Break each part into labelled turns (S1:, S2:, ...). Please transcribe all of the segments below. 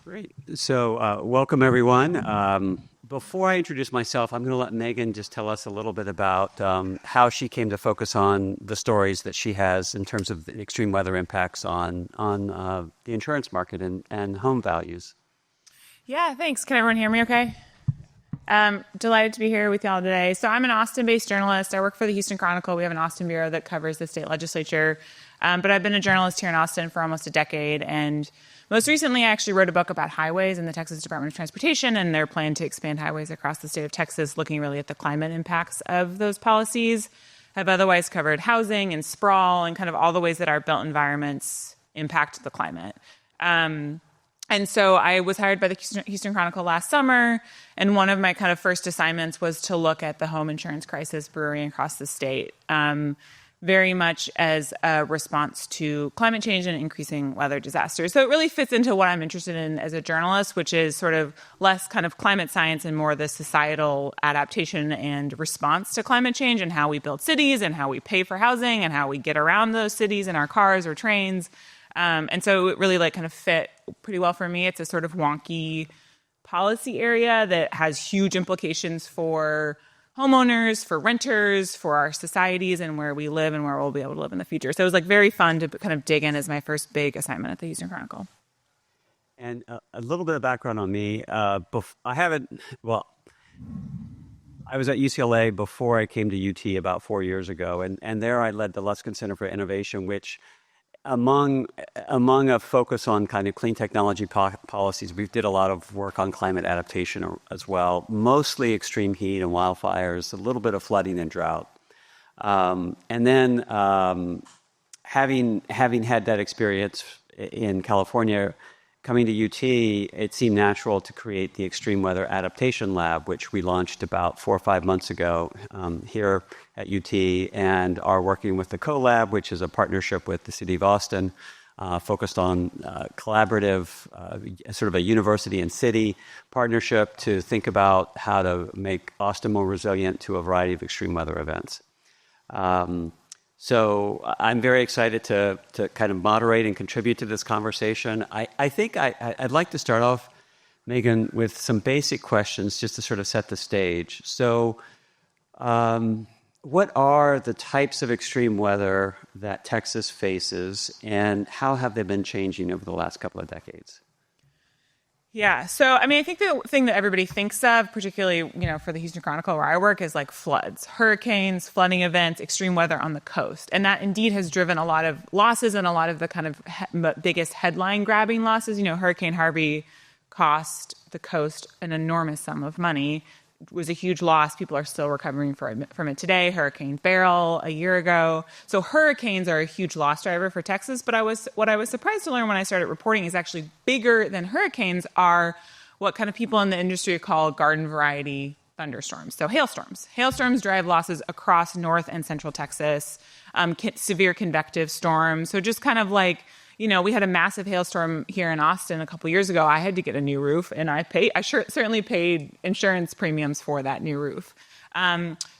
S1: Great. So welcome, everyone. Before I introduce myself, I'm going to let Megan just tell us a little bit about how she came to focus on the stories that she has in terms of the extreme weather impacts on the insurance market and home values.
S2: Yeah, thanks. Can everyone hear me okay? Delighted to be here with y'all today. So I'm an Austin-based journalist. I work for the Houston Chronicle. We have an Austin bureau that covers the state legislature. But I've been a journalist here in Austin for almost a decade. And most recently, I actually wrote a book about highways in the Texas Department of Transportation and their plan to expand highways across the state of Texas, looking really at the climate impacts of those policies. I've otherwise covered housing and sprawl and kind of all the ways that our built environments impact the climate. And so I was hired by the Houston Chronicle last summer, and one of my kind of first assignments was to look at the home insurance crisis brewing across the state, very much as a response to climate change and increasing weather disasters. So it really fits into what I'm interested in as a journalist, which is sort of less kind of climate science and more the societal adaptation and response to climate change and how we build cities and how we pay for housing and how we get around those cities in our cars or trains. And so it really kind of fit pretty well for me. It's a sort of wonky policy area that has huge implications for homeowners, for renters, for our societies and where we live and where we'll be able to live in the future. So it was very fun to kind of dig in as my first big assignment at the Houston Chronicle.
S1: And a little bit of background on me. I was at UCLA before I came to UT about 4 years ago. And there I led the Luskin Center for Innovation, which among a focus on kind of clean technology policies, we did a lot of work on climate adaptation as well, mostly extreme heat and wildfires, a little bit of flooding and drought. And then having had that experience in California, coming to UT, it seemed natural to create the Extreme Weather Adaptation Lab, which we launched about 4 or 5 months ago here at UT, and are working with the CoLab, which is a partnership with the City of Austin, focused on collaborative, sort of a university and city partnership to think about how to make Austin more resilient to a variety of extreme weather events. So I'm very excited to kind of moderate and contribute to this conversation. I think I'd like to start off, Megan, with some basic questions just to sort of set the stage. So what are the types of extreme weather that Texas faces, and how have they been changing over the last couple of decades?
S2: Yeah. So, I mean, I think the thing that everybody thinks of, particularly, for the Houston Chronicle where I work, is like floods, hurricanes, flooding events, extreme weather on the coast. And that indeed has driven a lot of losses and a lot of the kind of biggest headline grabbing losses. Hurricane Harvey cost the coast an enormous sum of money. It was a huge loss. People are still recovering from it today. Hurricane Beryl a year ago. So hurricanes are a huge loss driver for Texas. But what I was surprised to learn when I started reporting is actually bigger than hurricanes are what kind of people in the industry call garden variety thunderstorms. So hailstorms. Hailstorms drive losses across North and Central Texas. Severe convective storms. So just kind of we had a massive hailstorm here in Austin a couple years ago. I had to get a new roof, and I certainly paid insurance premiums for that new roof.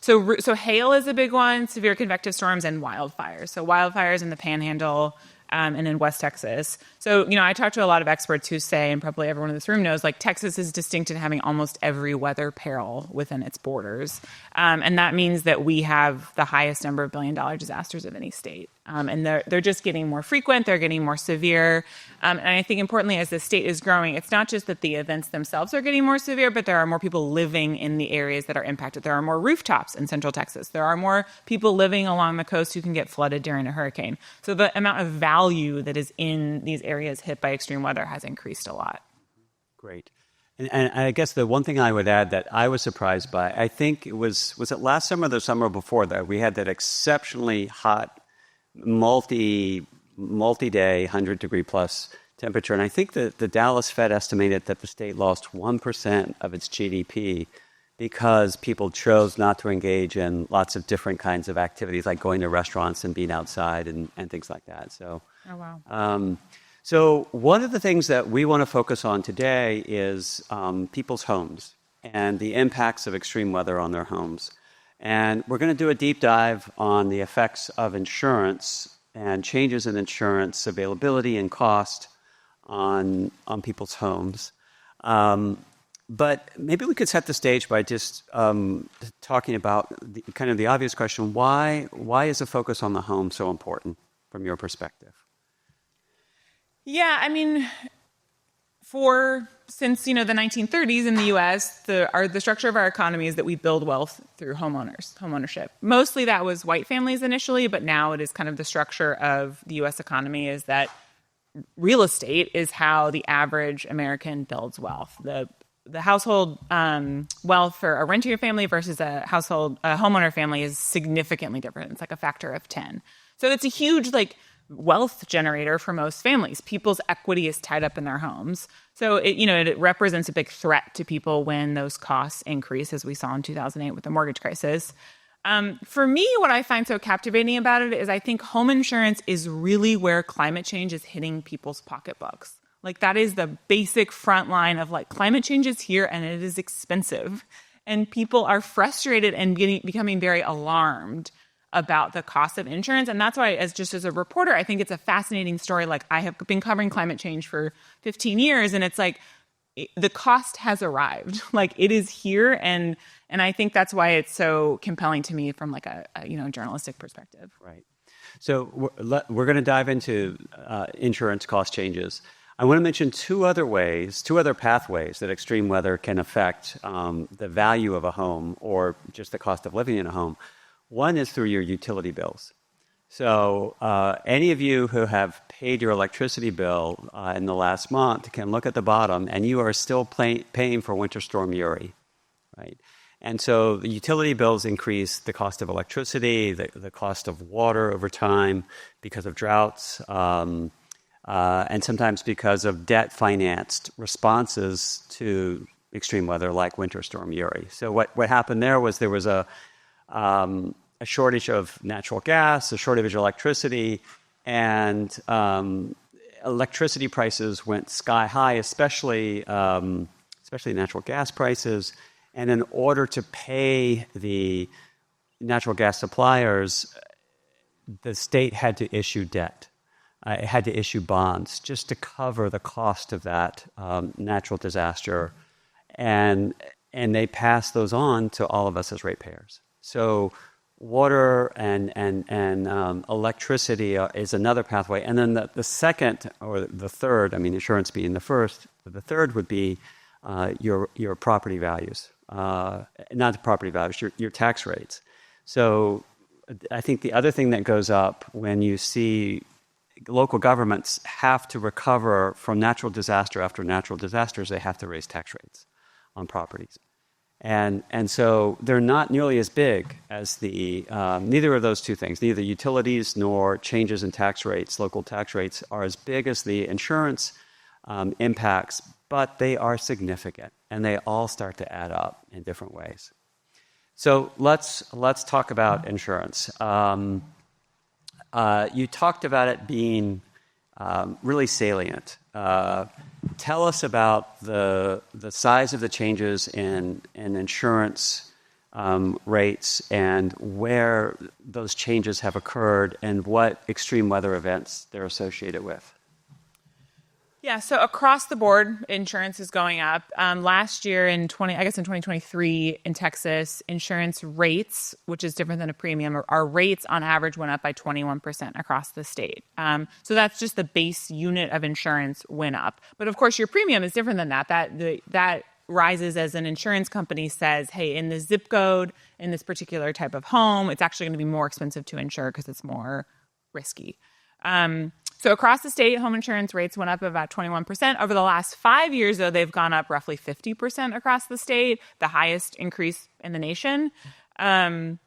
S2: So hail is a big one, severe convective storms, and wildfires. So wildfires in the Panhandle and in West Texas. So, I talked to a lot of experts who say, and probably everyone in this room knows, Texas is distinct in having almost every weather peril within its borders. And that means that we have the highest number of billion-dollar disasters of any state. And they're just getting more frequent. They're getting more severe. And I think importantly, as the state is growing, it's not just that the events themselves are getting more severe, but there are more people living in the areas that are impacted. There are more rooftops in Central Texas. There are more people living along the coast who can get flooded during a hurricane. So the amount of value that is in these areas hit by extreme weather has increased a lot.
S1: Great. And I guess the one thing I would add that I was surprised by, I think it was it last summer or the summer before that, we had that exceptionally hot multi-day, 100-degree plus temperature. And I think that the Dallas Fed estimated that the state lost 1% of its GDP because people chose not to engage in lots of different kinds of activities, like going to restaurants and being outside and things like that. So,
S2: oh, wow.
S1: So one of the things that we want to focus on today is people's homes and the impacts of extreme weather on their homes. And we're going to do a deep dive on the effects of insurance and changes in insurance availability and cost on people's homes. But maybe we could set the stage by just talking about kind of the obvious question: why is the focus on the home so important from your perspective?
S2: Yeah, I mean, since the 1930s in the U.S., the structure of our economy is that we build wealth through homeownership. Mostly that was white families initially, but now it is kind of the structure of the U.S. economy is that real estate is how the average American builds wealth. The household wealth for a rentier family versus a homeowner family is significantly different. It's like a factor of 10. So it's a huge wealth generator for most families. People's equity is tied up in their homes. So it represents a big threat to people when those costs increase, as we saw in 2008 with the mortgage crisis. For me, what I find so captivating about it is I think home insurance is really where climate change is hitting people's pocketbooks. That is the basic front line of climate change is here and it is expensive. And people are frustrated and becoming very alarmed about the cost of insurance. And that's why, as a reporter, I think it's a fascinating story. I have been covering climate change for 15 years, and it's the cost has arrived. It is here, and I think that's why it's so compelling to me from a journalistic perspective.
S1: Right. So we're going to dive into insurance cost changes. I want to mention two other pathways that extreme weather can affect the value of a home or just the cost of living in a home. One is through your utility bills. So any of you who have paid your electricity bill in the last month can look at the bottom, and you are still paying for Winter Storm Uri, right? And so the utility bills increase the cost of electricity, the cost of water over time because of droughts, and sometimes because of debt-financed responses to extreme weather like Winter Storm Uri. So what happened there was a shortage of natural gas, a shortage of electricity, and electricity prices went sky high, especially natural gas prices. And in order to pay the natural gas suppliers, the state had to issue debt. It had to issue bonds just to cover the cost of that natural disaster, and they passed those on to all of us as ratepayers. So water and electricity is another pathway. And then the second or the third, insurance being the first, the third would be your property values. Not the property values, your tax rates. So I think the other thing that goes up when you see local governments have to recover from natural disaster after natural disasters, they have to raise tax rates on properties. And so they're not nearly as big as neither of those two things, neither utilities nor changes in tax rates, local tax rates, are as big as the insurance impacts, but they are significant, and they all start to add up in different ways. So let's talk about insurance. You talked about it being really salient. Tell us about the size of the changes in insurance rates and where those changes have occurred and what extreme weather events they're associated with.
S2: Yeah, so across the board, insurance is going up. Last year in 2023 in Texas, insurance rates, which is different than a premium, our rates on average went up by 21% across the state. So that's just the base unit of insurance went up. But of course, your premium is different than that. That rises as an insurance company says, hey, in this zip code, in this particular type of home, it's actually going to be more expensive to insure because it's more risky. So across the state, home insurance rates went up about 21%. Over the last 5 years, though, they've gone up roughly 50% across the state, the highest increase in the nation. So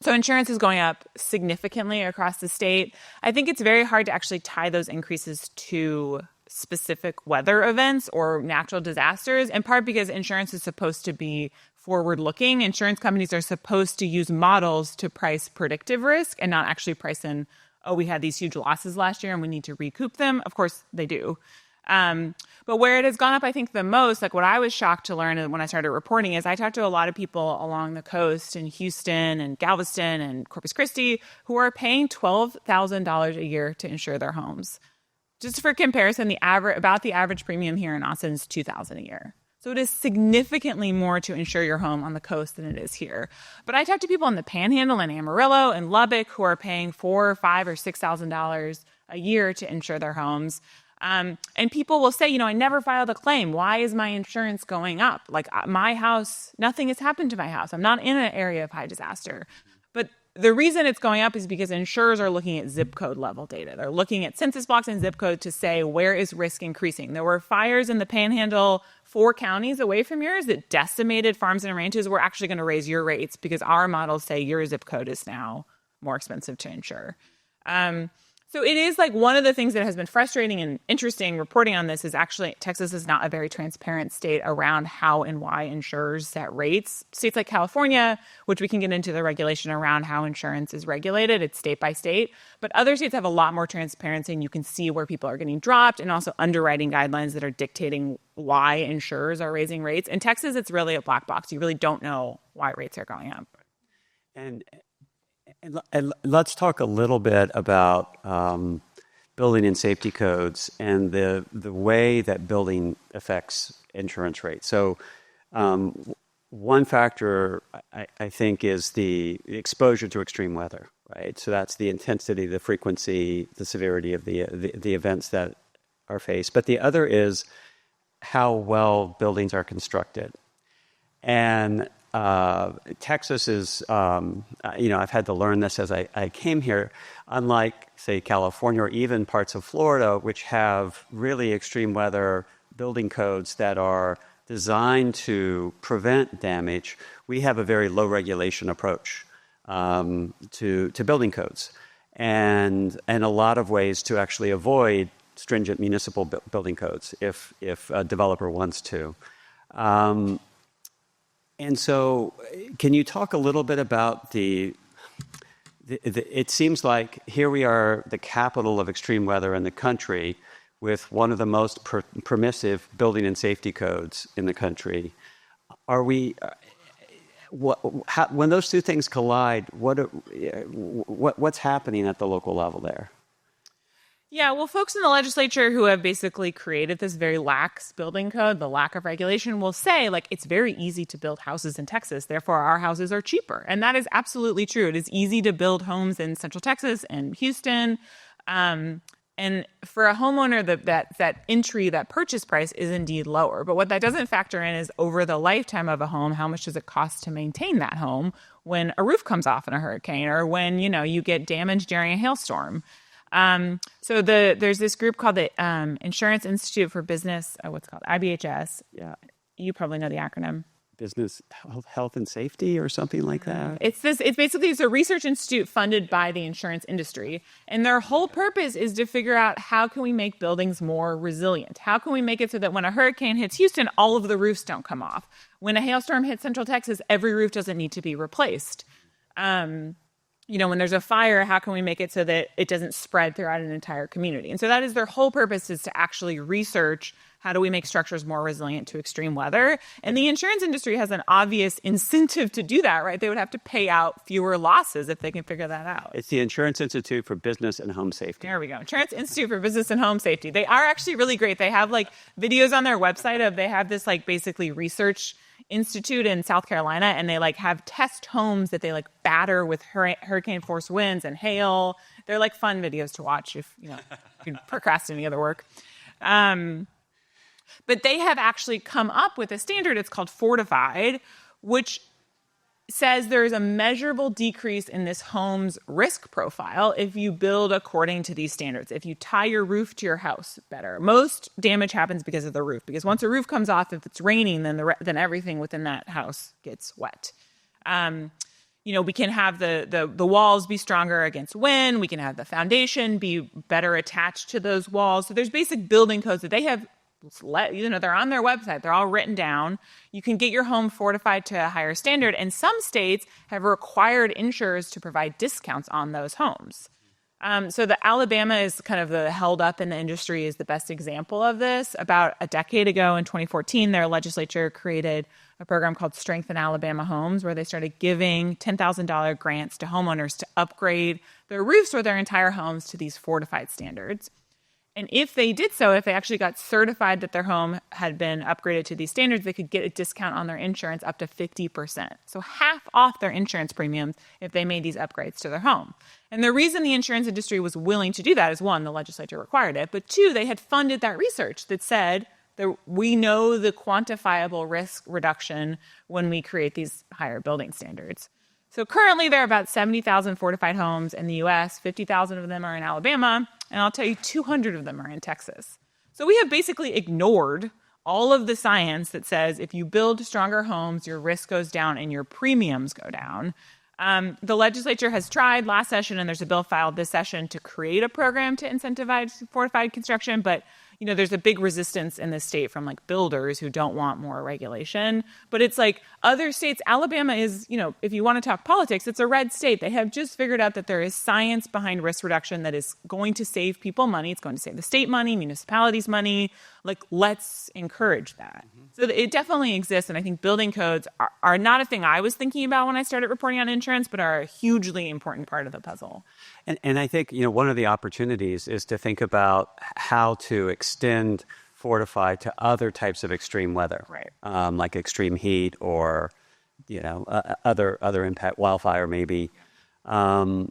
S2: insurance is going up significantly across the state. I think it's very hard to actually tie those increases to specific weather events or natural disasters, in part because insurance is supposed to be forward-looking. Insurance companies are supposed to use models to price predictive risk and not actually price in, oh, we had these huge losses last year and we need to recoup them. Of course, they do. But where it has gone up, I think, the most, like what I was shocked to learn when I started reporting is I talked to a lot of people along the coast in Houston and Galveston and Corpus Christi who are paying $12,000 a year to insure their homes. Just for comparison, the average premium here in Austin is $2,000 a year. So it is significantly more to insure your home on the coast than it is here. But I talk to people in the Panhandle and Amarillo and Lubbock who are paying $4,000 or $5,000 or $6,000 a year to insure their homes. And people will say, I never filed a claim. Why is my insurance going up? Like my house, nothing has happened to my house. I'm not in an area of high disaster. But the reason it's going up is because insurers are looking at zip code level data. They're looking at census blocks and zip code to say, where is risk increasing? There were fires in the Panhandle 4 counties away from yours that decimated farms and ranches. We're actually going to raise your rates because our models say your zip code is now more expensive to insure. So it is like one of the things that has been frustrating and interesting reporting on this is actually Texas is not a very transparent state around how and why insurers set rates. States like California, which we can get into the regulation around how insurance is regulated, it's state by state. But other states have a lot more transparency and you can see where people are getting dropped and also underwriting guidelines that are dictating why insurers are raising rates. In Texas, it's really a black box. You really don't know why rates are going up.
S1: And let's talk a little bit about building and safety codes and the way that building affects insurance rates. So one factor, I think, is the exposure to extreme weather, right? So that's the intensity, the frequency, the severity of the events that are faced. But the other is how well buildings are constructed. And Texas is, I've had to learn this as I came here, unlike, say, California or even parts of Florida, which have really extreme weather building codes that are designed to prevent damage. We have a very low regulation approach to building codes and a lot of ways to actually avoid stringent municipal building codes if a developer wants to. And so can you talk a little bit about it seems like here we are, the capital of extreme weather in the country, with one of the most permissive building and safety codes in the country. Are we, when those two things collide, what's happening at the local level there?
S2: Yeah, well, folks in the legislature who have basically created this very lax building code, the lack of regulation, will say, it's very easy to build houses in Texas, therefore our houses are cheaper. And that is absolutely true. It is easy to build homes in Central Texas and Houston. And for a homeowner, that entry, that purchase price is indeed lower. But what that doesn't factor in is over the lifetime of a home, how much does it cost to maintain that home when a roof comes off in a hurricane or when, you get damaged during a hailstorm. So there's this group called the Insurance Institute for Business, what's it called, IBHS. Yeah, you probably know the acronym.
S1: Business Health and Safety or something like that?
S2: It's a research institute funded by the insurance industry. And their whole purpose is to figure out how can we make buildings more resilient? How can we make it so that when a hurricane hits Houston, all of the roofs don't come off? When a hailstorm hits Central Texas, every roof doesn't need to be replaced. When there's a fire, how can we make it so that it doesn't spread throughout an entire community? And so that is their whole purpose, is to actually research how do we make structures more resilient to extreme weather. And the insurance industry has an obvious incentive to do that, right? They would have to pay out fewer losses if they can figure that out.
S1: It's the Insurance Institute for Business and Home Safety.
S2: There we go. Insurance Institute for Business and Home Safety. They are actually really great. They have videos on their website they have this basically research institute in South Carolina, and they have test homes that they batter with hurricane force winds and hail. They're fun videos to watch if you procrastinate any other work. But they have actually come up with a standard. It's called Fortified, which says there is a measurable decrease in this home's risk profile if you build according to these standards. If you tie your roof to your house better. Most damage happens because of the roof, because once a roof comes off, if it's raining, then everything within that house gets wet. We can have the walls be stronger against wind. We can have the foundation be better attached to those walls. So there's basic building codes that they have. They're on their website. They're all written down. You can get your home fortified to a higher standard. And some states have required insurers to provide discounts on those homes. So the Alabama is kind of the held up in the industry is the best example of this. About a decade ago in 2014, their legislature created a program called Strengthen Alabama Homes, where they started giving $10,000 grants to homeowners to upgrade their roofs or their entire homes to these fortified standards. And if they did so, if they actually got certified that their home had been upgraded to these standards, they could get a discount on their insurance up to 50%. So half off their insurance premiums if they made these upgrades to their home. And the reason the insurance industry was willing to do that is, one, the legislature required it, but two, they had funded that research that said that we know the quantifiable risk reduction when we create these higher building standards. So currently there are about 70,000 fortified homes in the U.S. 50,000 of them are in Alabama, and I'll tell you 200 of them are in Texas. So we have basically ignored all of the science that says if you build stronger homes, your risk goes down and your premiums go down. The legislature has tried last session, and there's a bill filed this session to create a program to incentivize fortified construction, but there's a big resistance in the state from like builders who don't want more regulation. But it's like other states, Alabama is, if you want to talk politics, it's a red state. They have just figured out that there is science behind risk reduction that is going to save people money. It's going to save the state money, municipalities money. Like, let's encourage that. So it definitely exists. And I think building codes are not a thing I was thinking about when I started reporting on insurance, but are a hugely important part of the puzzle.
S1: And I think, one of the opportunities is to think about how to extend fortified to other types of extreme weather,
S2: right?
S1: Like extreme heat or, other impact, wildfire maybe. And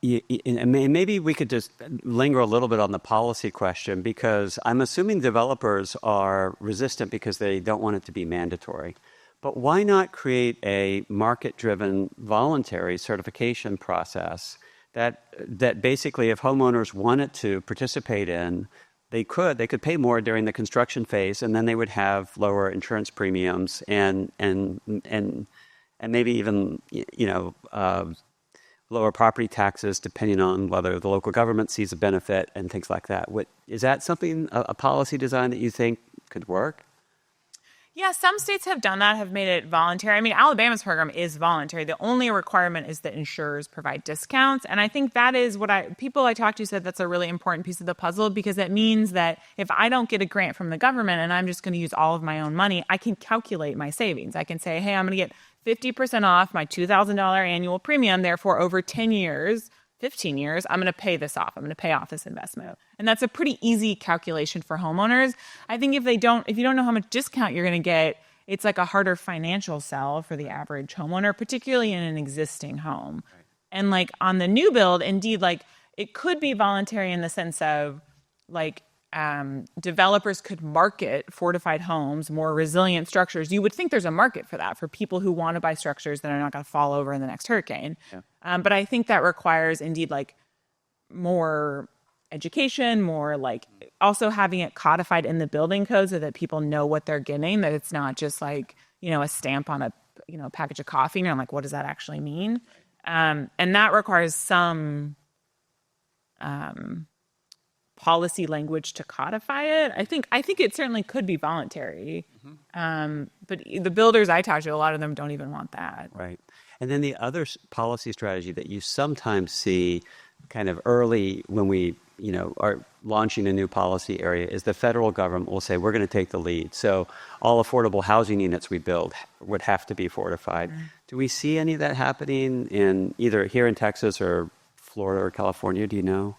S1: maybe we could just linger a little bit on the policy question, because I'm assuming developers are resistant because they don't want it to be mandatory. But why not create a market-driven voluntary certification process that basically, if homeowners wanted to participate in, they could pay more during the construction phase, and then they would have lower insurance premiums and maybe even lower property taxes, depending on whether the local government sees a benefit and things like that. Is that something, a policy design that you think could work?
S2: Yeah, some states have done that, have made it voluntary. I mean, Alabama's program is voluntary. The only requirement is that insurers provide discounts. And I think that is what people I talked to said that's a really important piece of the puzzle, because it means that if I don't get a grant from the government and I'm just going to use all of my own money, I can calculate my savings. I can say, hey, I'm going to get 50% off my $2,000 annual premium. Therefore, over 10 years, 15 years, I'm going to pay this off. I'm going to pay off this investment. And that's a pretty easy calculation for homeowners. I think if you don't know how much discount you're going to get, it's like a harder financial sell for the average homeowner, particularly in an existing home. Right. And like on the new build, indeed, like it could be voluntary in the sense of like developers could market fortified homes, more resilient structures. You would think there's a market for that, for people who want to buy structures that are not going to fall over in the next hurricane. Yeah. But I think that requires indeed like more education, more like also having it codified in the building code so that people know what they're getting, that it's not just like, a stamp on a, package of coffee. And I'm like, what does that actually mean? And that requires some policy language to codify it. I think it certainly could be voluntary. Mm-hmm. But the builders I talk to, a lot of them don't even want that.
S1: Right. And then the other policy strategy that you sometimes see kind of early when we, are launching a new policy area is the federal government will say, we're going to take the lead. So all affordable housing units we build would have to be fortified. Mm-hmm. Do we see any of that happening in either here in Texas or Florida or California? Do you know?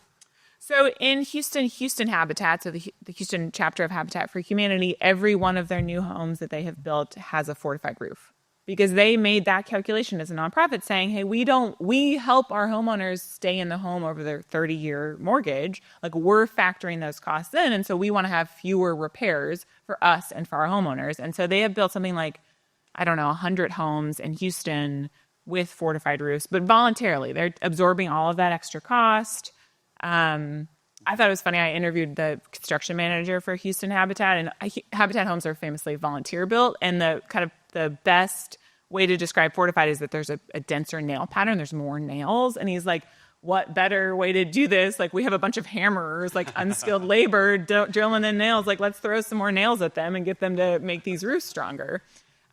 S2: So in Houston Habitat, so the Houston chapter of Habitat for Humanity, every one of their new homes that they have built has a fortified roof, because they made that calculation as a nonprofit saying, hey, we help our homeowners stay in the home over their 30-year mortgage. Like, we're factoring those costs in. And so we want to have fewer repairs for us and for our homeowners. And so they have built something like, 100 homes in Houston with fortified roofs, but voluntarily. They're absorbing all of that extra cost. I thought it was funny. I interviewed the construction manager for Houston Habitat, and Habitat homes are famously volunteer built. And the kind of the best way to describe fortified is that there's a denser nail pattern. There's more nails. And he's like, what better way to do this? Like, we have a bunch of hammerers, like unskilled labor drilling in nails. Like, let's throw some more nails at them and get them to make these roofs stronger.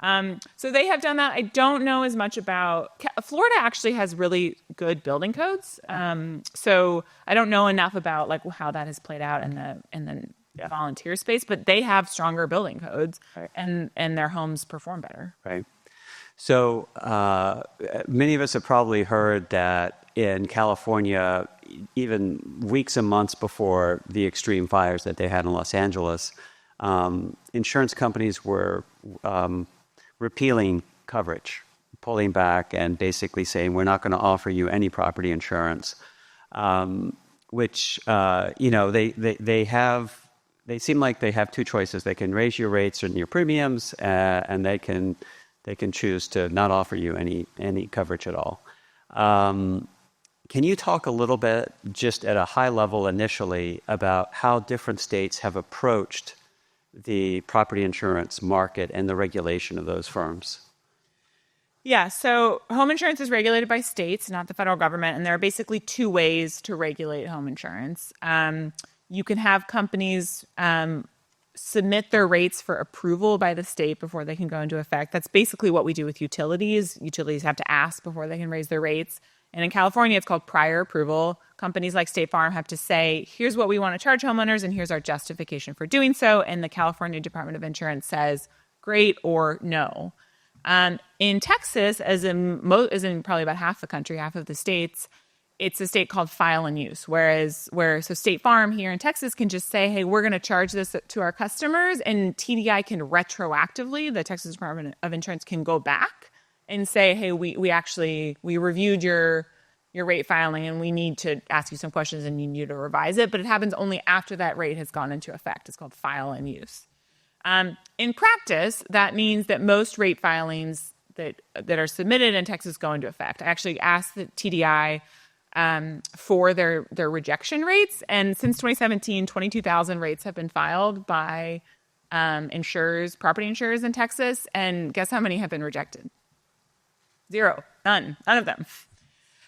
S2: So they have done that. I don't know as much about Florida. Actually has really good building codes. So I don't know enough about like how that has played out in the volunteer space, but they have stronger building codes, right, and their homes perform better.
S1: Right. So many of us have probably heard that in California, even weeks and months before the extreme fires that they had in Los Angeles, insurance companies were repealing coverage, pulling back and basically saying, we're not going to offer you any property insurance, which, they seem like they have two choices. They can raise your rates and your premiums, and they can choose to not offer you any coverage at all. Can you talk a little bit, just at a high level initially, about how different states have approached the property insurance market and the regulation of those firms?
S2: Yeah, so home insurance is regulated by states, not the federal government, and there are basically two ways to regulate home insurance. You can have companies submit their rates for approval by the state before they can go into effect. That's basically what we do with utilities. Utilities have to ask before they can raise their rates. And in California, it's called prior approval. Companies like State Farm have to say, here's what we want to charge homeowners, and here's our justification for doing so. And the California Department of Insurance says, great or no. In Texas, as in probably about half the country, half of the states, it's a state called file and use. So State Farm here in Texas can just say, hey, we're going to charge this to our customers, and TDI can retroactively, the Texas Department of Insurance can go back and say, hey, we reviewed your rate filing and we need to ask you some questions and you need to revise it. But it happens only after that rate has gone into effect. It's called file and use. In practice, that means that most rate filings that are submitted in Texas go into effect. I actually asked the TDI for their rejection rates, and since 2017, 22,000 rates have been filed by property insurers in Texas, and guess how many have been rejected? 0. None of them.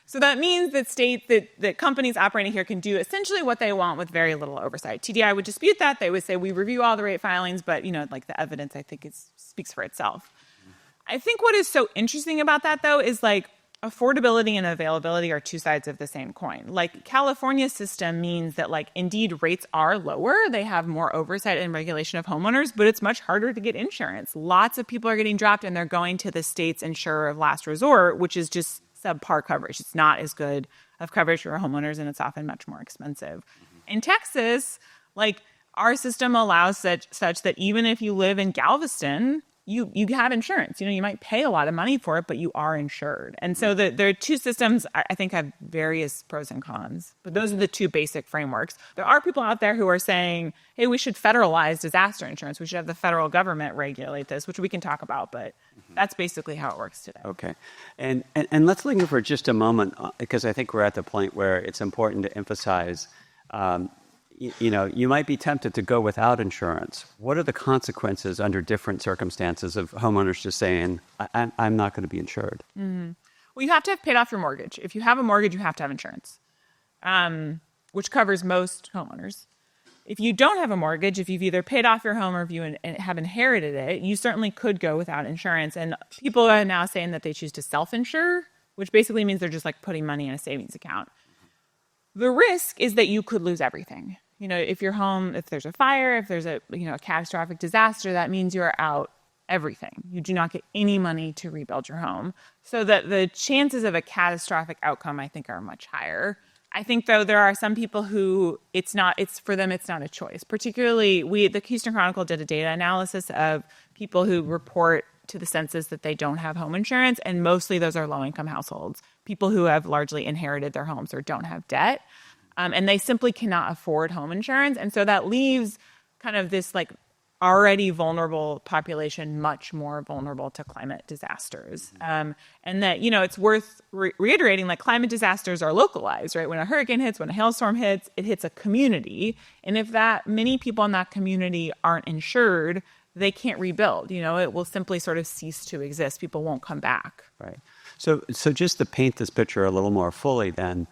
S2: So that means that companies operating here can do essentially what they want with very little oversight. TDI would dispute that. They would say, we review all the rate filings, but the evidence, I think, speaks for itself. I think what is so interesting about that, though, is affordability and availability are two sides of the same coin. California's system means that indeed rates are lower. They have more oversight and regulation of homeowners, but it's much harder to get insurance. Lots of people are getting dropped and they're going to the state's insurer of last resort, which is just subpar coverage. It's not as good of coverage for homeowners, and it's often much more expensive. In Texas, our system allows such that even if you live in Galveston, you have insurance. You might pay a lot of money for it, but you are insured. And so there are two systems, I think, have various pros and cons. But those are the two basic frameworks. There are people out there who are saying, hey, we should federalize disaster insurance. We should have the federal government regulate this, which we can talk about. But that's basically how it works today.
S1: Okay. And let's linger for just a moment, because I think we're at the point where it's important to emphasize you might be tempted to go without insurance. What are the consequences under different circumstances of homeowners just saying, I'm not going to be insured?
S2: Mm-hmm. Well, you have to have paid off your mortgage. If you have a mortgage, you have to have insurance, which covers most homeowners. If you don't have a mortgage, if you've either paid off your home or if you have inherited it, you certainly could go without insurance. And people are now saying that they choose to self-insure, which basically means they're just putting money in a savings account. The risk is that you could lose everything. If your home, if there's a fire, if there's a catastrophic disaster, that means you're out everything. You do not get any money to rebuild your home. So that the chances of a catastrophic outcome, I think, are much higher. I think, though, there are some people who for them, it's not a choice. Particularly, the Houston Chronicle did a data analysis of people who report to the census that they don't have home insurance, and mostly those are low-income households, people who have largely inherited their homes or don't have debt. And they simply cannot afford home insurance. And so that leaves kind of this already vulnerable population much more vulnerable to climate disasters. And that, it's worth reiterating, climate disasters are localized, right? When a hurricane hits, when a hailstorm hits, it hits a community. And if that many people in that community aren't insured, they can't rebuild. It will simply sort of cease to exist. People won't come back.
S1: Right. So just to paint this picture a little more fully then,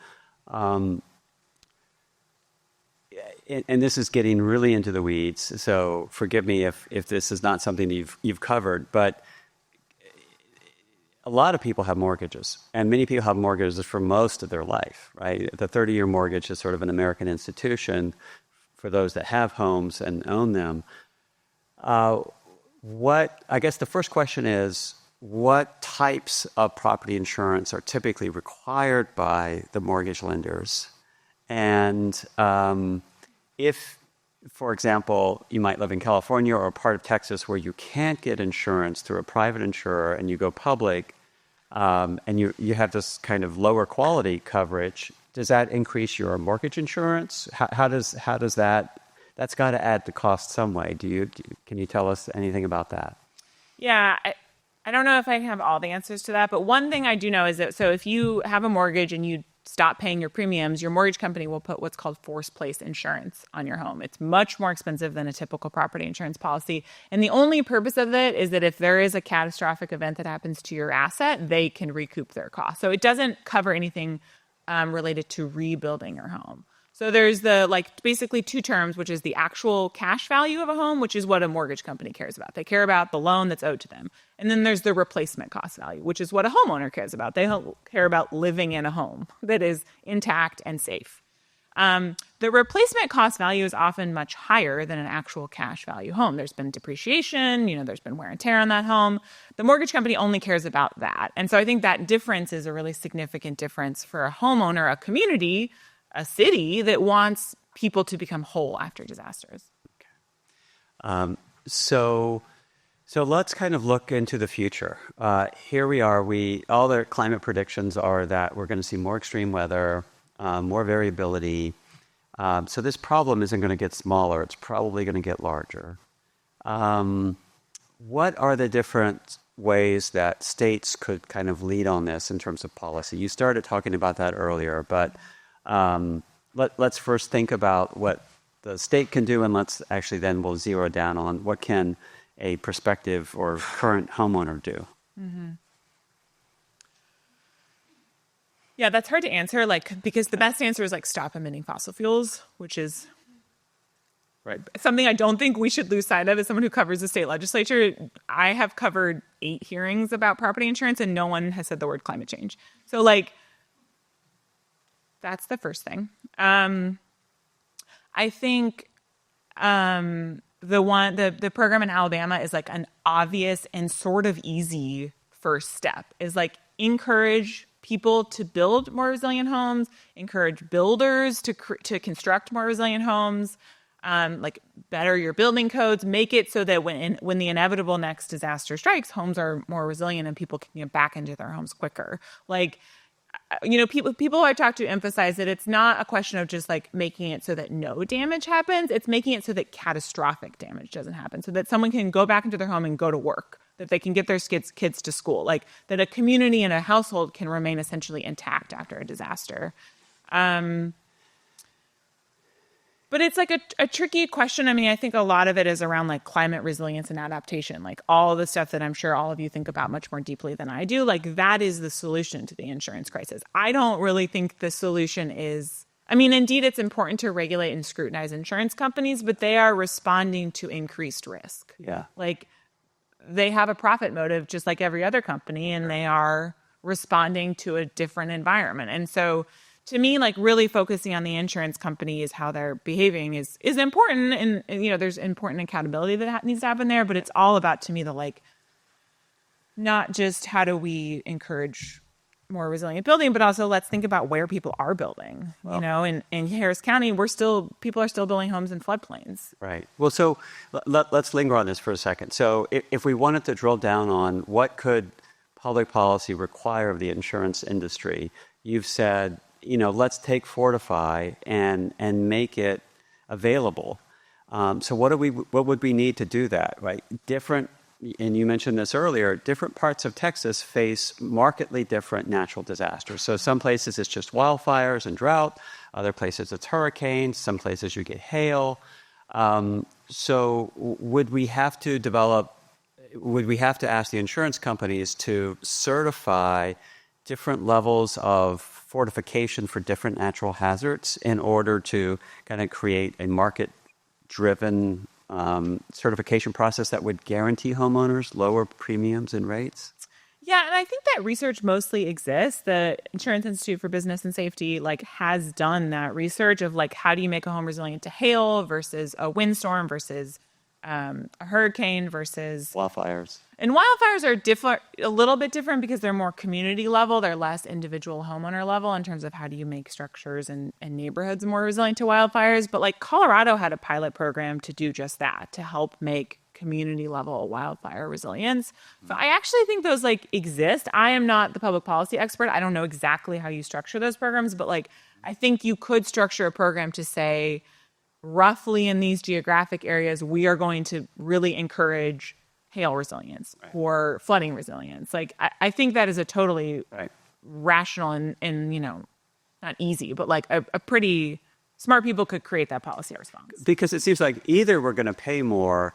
S1: and this is getting really into the weeds, so forgive me if this is not something you've covered, but a lot of people have mortgages, and many people have mortgages for most of their life, right? The 30-year mortgage is sort of an American institution for those that have homes and own them. I guess the first question is, what types of property insurance are typically required by the mortgage lenders? And if, for example, you might live in California or a part of Texas where you can't get insurance through a private insurer and you go public, and you have this kind of lower quality coverage, does that increase your mortgage insurance? How does that, that's got to add the cost some way. Can you tell us anything about that?
S2: Yeah, I don't know if I have all the answers to that, but one thing I do know is that so if you have a mortgage and you stop paying your premiums, your mortgage company will put what's called forced place insurance on your home. It's much more expensive than a typical property insurance policy. And the only purpose of it is that if there is a catastrophic event that happens to your asset, they can recoup their costs. So it doesn't cover anything related to rebuilding your home. So there's basically two terms, which is the actual cash value of a home, which is what a mortgage company cares about. They care about the loan that's owed to them. And then there's the replacement cost value, which is what a homeowner cares about. They care about living in a home that is intact and safe. The replacement cost value is often much higher than an actual cash value home. There's been depreciation, there's been wear and tear on that home. The mortgage company only cares about that. And so I think that difference is a really significant difference for a homeowner, a community, a city that wants people to become whole after disasters.
S1: So let's kind of look into the future. Here we are. All the climate predictions are that we're going to see more extreme weather, more variability. So this problem isn't going to get smaller. It's probably going to get larger. What are the different ways that states could kind of lead on this in terms of policy? You started talking about that earlier, but let's first think about what the state can do, and we'll zero down on what can a prospective or current homeowner do.
S2: Mm-hmm. Yeah, that's hard to answer, because the best answer is stop emitting fossil fuels, which is right. Something I don't think we should lose sight of. As someone who covers the state legislature, I have covered 8 hearings about property insurance, and no one has said the word climate change. So that's the first thing. I think the program in Alabama is an obvious and sort of easy first step. Is encourage people to build more resilient homes, encourage builders to construct more resilient homes, better your building codes, make it so that when the inevitable next disaster strikes, homes are more resilient and people can get back into their homes quicker. People I talk to emphasize that it's not a question of just making it so that no damage happens. It's making it so that catastrophic damage doesn't happen, so that someone can go back into their home and go to work, that they can get their kids to school, that a community and a household can remain essentially intact after a disaster. But it's a tricky question. I mean, I think a lot of it is around climate resilience and adaptation, all the stuff that I'm sure all of you think about much more deeply than I do. That is the solution to the insurance crisis. I don't really think the solution is, indeed, it's important to regulate and scrutinize insurance companies, but they are responding to increased risk.
S1: Yeah.
S2: They have a profit motive just like every other company, and they are responding to a different environment. And so to me, really focusing on the insurance company is how they're behaving is important. And there's important accountability that needs to happen there. But it's all about, to me, not just how do we encourage more resilient building, but also let's think about where people are building. Well, in Harris County, people are still building homes in floodplains.
S1: Right. Well, so let's linger on this for a second. So if we wanted to drill down on what could public policy require of the insurance industry, you've said, let's take Fortify and make it available. So what would we need to do that, right? And you mentioned this earlier, different parts of Texas face markedly different natural disasters. So some places it's just wildfires and drought. Other places it's hurricanes. Some places you get hail. So would we have to ask the insurance companies to certify different levels of fortification for different natural hazards in order to kind of create a market-driven certification process that would guarantee homeowners lower premiums and rates?
S2: Yeah, and I think that research mostly exists. The Insurance Institute for Business and Safety has done that research of how do you make a home resilient to hail versus a windstorm versus a hurricane versus
S1: Wildfires.
S2: and wildfires are different, a little bit different because they're more community level. They're less individual homeowner level in terms of how do you make structures and neighborhoods more resilient to wildfires. But like Colorado had a pilot program to do just that, to help make community level wildfire resilience. So I actually think those like exist. I am not the public policy expert. I don't know exactly how you structure those programs, but like I think you could structure a program to say, roughly in these geographic areas, we are going to really encourage hail resilience or flooding resilience. Like, I think that is a totally rational and, you know, not easy, but like a pretty smart people could create that policy response.
S1: Because it seems like either we're going to pay more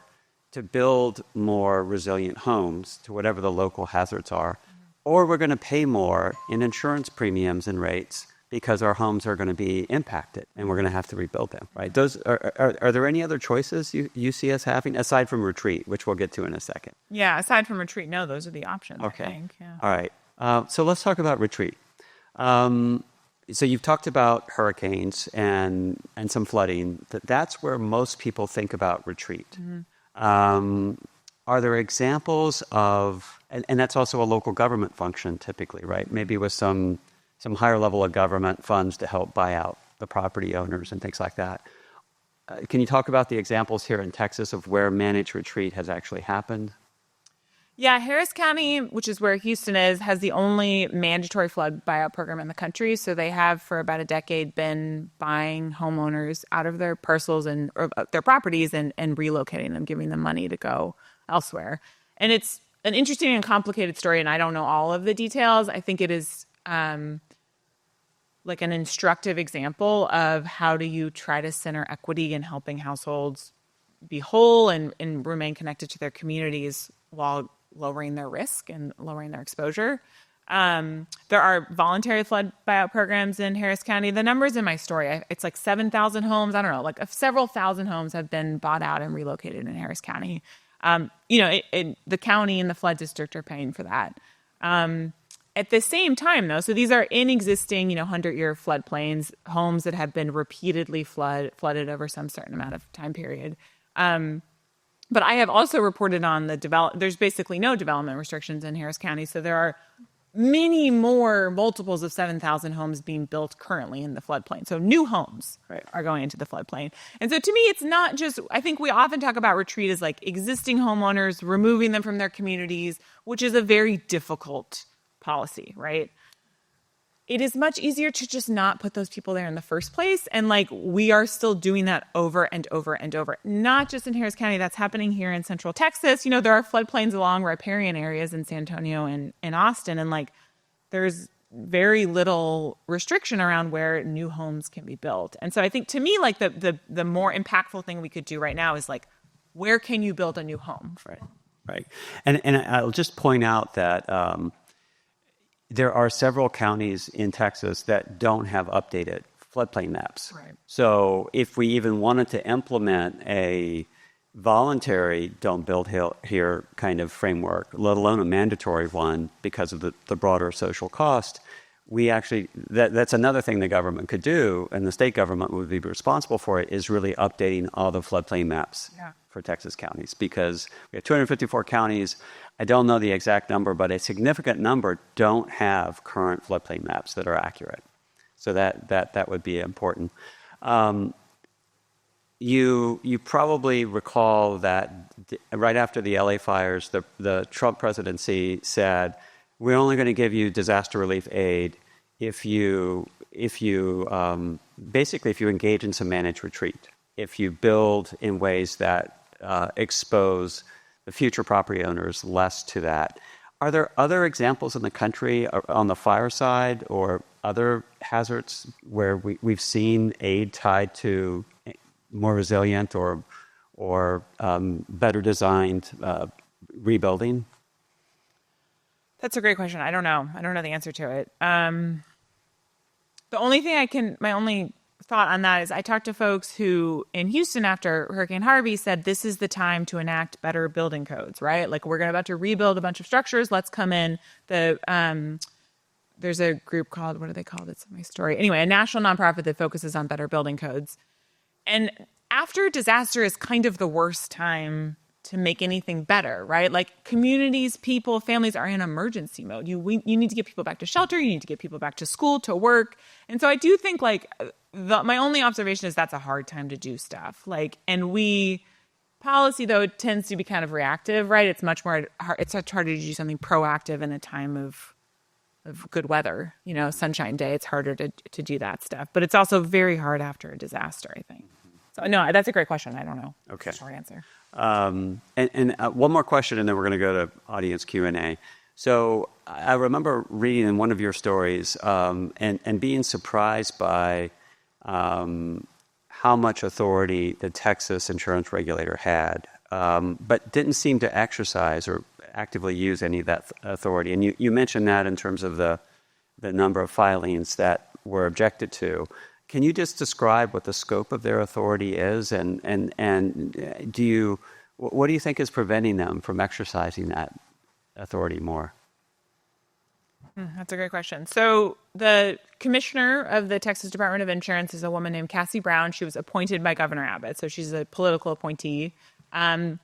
S1: to build more resilient homes to whatever the local hazards are, or we're going to pay more in insurance premiums and rates because our homes are going to be impacted and we're going to have to rebuild them, right? Those are there any other choices you see us having aside from retreat, which we'll get to in a second?
S2: Yeah, aside from retreat, no, those are the options,
S1: Okay.
S2: I think. Yeah.
S1: All right. So let's talk about retreat. So you've talked about hurricanes and some flooding. That's where most people think about retreat. Are there examples of, and that's also a local government function typically, right? Maybe with some higher level of government funds to help buy out the property owners and things like that. Can you talk about the examples here in Texas of where managed retreat has actually happened?
S2: Yeah, Harris County, which is where Houston is, has the only mandatory flood buyout program in the country. So they have for about a decade been buying homeowners out of their parcels and or their properties and relocating them, giving them money to go elsewhere. And it's an interesting and complicated story, and I don't know all of the details. I think it is like an instructive example of how do you try to center equity in helping households be whole and remain connected to their communities while lowering their risk and lowering their exposure. There are voluntary flood buyout programs in Harris County. The numbers in my story, it's like 7,000 homes. I don't know, like several thousand homes have been bought out and relocated in Harris County. The county and the flood district are paying for that. At the same time, though, so these are in existing, 100-year floodplains, homes that have been repeatedly flooded over some certain amount of time period. But I have also reported on there's basically no development restrictions in Harris County. So there are many more multiples of 7,000 homes being built currently in the floodplain. So new homes are going into the floodplain. And so to me, it's not just, I think we often talk about retreat as like existing homeowners, removing them from their communities, which is a very difficult policy, right? It is much easier to just not put those people there in the first place. And like, we are still doing that over and over and over, not just in Harris County. That's happening here in Central Texas. There are floodplains along riparian areas in San Antonio and Austin. And like, there's very little restriction around where new homes can be built. And so I think to me, like the more impactful thing we could do right now is like, where can you build a new home?
S1: Right. And I'll just point out that, there are several counties in Texas that don't have updated floodplain maps.
S2: Right.
S1: So if we even wanted to implement a voluntary don't build here kind of framework, let alone a mandatory one because of the broader social cost, we actually, that's another thing the government could do, and the state government would be responsible for it, is really updating all the floodplain maps for Texas counties, because we have 254 counties. I don't know the exact number, but a significant number don't have current floodplain maps that are accurate. So that would be important. You probably recall that right after the LA fires, the Trump presidency said, we're only going to give you disaster relief aid if you basically if you engage in some managed retreat, if you build in ways that expose the future property owners less to that. Are there other examples in the country on the fire side or other hazards where we've seen aid tied to more resilient or better designed rebuilding?
S2: That's a great question. I don't know. I don't know the answer to it. The only thing my only thought on that is I talked to folks who in Houston after Hurricane Harvey said this is the time to enact better building codes, right? Like we're about to rebuild a bunch of structures. Let's come in. There's a group called, what are they called? It's in my story. Anyway, a national nonprofit that focuses on better building codes. And after a disaster is kind of the worst time to make anything better, right? Like communities, people, families are in emergency mode. You need to get people back to shelter. You need to get people back to school, to work. And so I do think like my only observation is that's a hard time to do stuff. Like, and policy though tends to be kind of reactive, right? It's much harder to do something proactive in a time of good weather, sunshine day. It's harder to do that stuff, but it's also very hard after a disaster, I think. So no, that's a great question. I don't know.
S1: Okay.
S2: Short answer.
S1: And one more question, and then we're going to go to audience Q&A. So I remember reading in one of your stories and being surprised by how much authority the Texas insurance regulator had, but didn't seem to exercise or actively use any of that authority. And you mentioned that in terms of the number of filings that were objected to. Can you just describe what the scope of their authority is, and what do you think is preventing them from exercising that authority more?
S2: That's a great question. So the commissioner of the Texas Department of Insurance is a woman named Cassie Brown. She was appointed by Governor Abbott, so she's a political appointee. And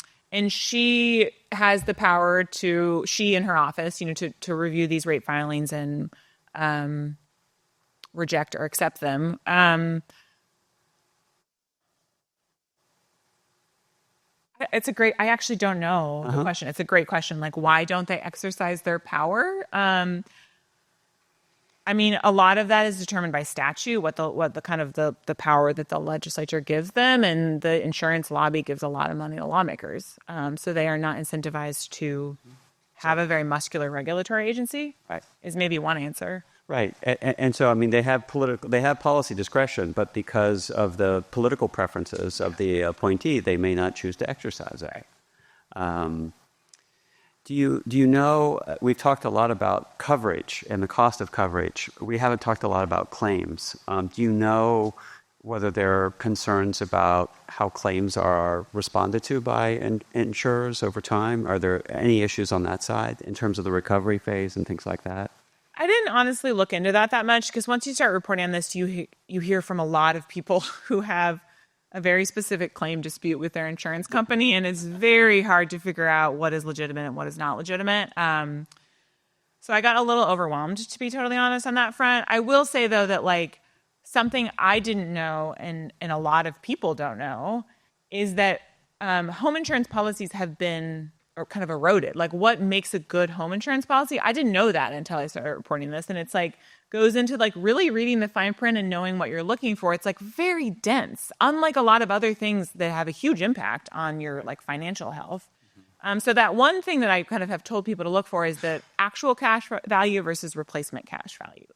S2: she has the power she and her office, to review these rate filings and reject or accept them. I actually don't know the question. It's a great question. Like, why don't they exercise their power? I mean, a lot of that is determined by statute, what the kind of the power that the legislature gives them, and the insurance lobby gives a lot of money to lawmakers. So they are not incentivized to have a very muscular regulatory agency.
S1: Right.
S2: Is maybe one answer.
S1: Right, and so I mean they have policy discretion, but because of the political preferences of the appointee, they may not choose to exercise it. Do you know? We've talked a lot about coverage and the cost of coverage. We haven't talked a lot about claims. Do you know whether there are concerns about how claims are responded to by insurers over time? Are there any issues on that side in terms of the recovery phase and things like that?
S2: I didn't honestly look into that much, because once you start reporting on this, you hear from a lot of people who have a very specific claim dispute with their insurance company, and it's very hard to figure out what is legitimate and what is not legitimate. So I got a little overwhelmed, to be totally honest, on that front. I will say, though, that like something I didn't know and a lot of people don't know is that home insurance policies have been or kind of eroded. Like, what makes a good home insurance policy? I didn't know that until I started reporting this. And it's like goes into like really reading the fine print and knowing what you're looking for. It's like very dense, unlike a lot of other things that have a huge impact on your like financial health. So that one thing that I kind of have told people to look for is the actual cash value versus replacement cash value.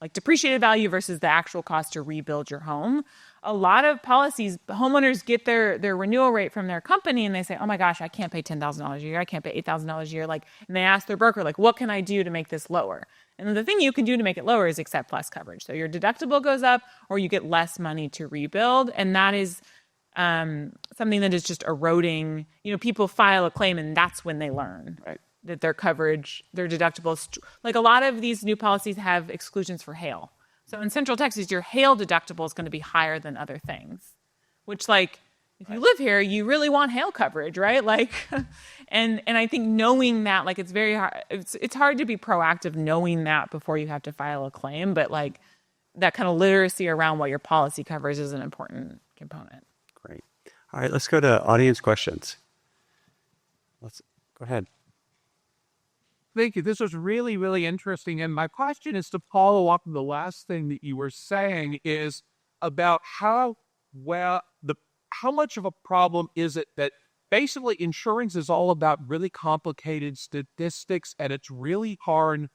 S2: Like depreciated value versus the actual cost to rebuild your home. A lot of policies, homeowners get their renewal rate from their company and they say, oh my gosh, I can't pay $10,000 a year. I can't pay $8,000 a year. Like, and they ask their broker, like, what can I do to make this lower? And the thing you can do to make it lower is accept less coverage. So your deductible goes up or you get less money to rebuild. And that is something that is just eroding. People file a claim and that's when they learn. Right. That their coverage, their deductibles, like a lot of these new policies have exclusions for hail. So in Central Texas, your hail deductible is going to be higher than other things, which like if you live here, you really want hail coverage, right? Like, and I think knowing that, like, it's very hard. It's hard to be proactive knowing that before you have to file a claim, but like that kind of literacy around what your policy covers is an important component.
S1: Great. All right, let's go to audience questions. Let's go ahead.
S3: Thank you. This was really, really interesting. And my question is to follow up on the last thing that you were saying is about how much of a problem is it that basically insurance is all about really complicated statistics, and it's really hard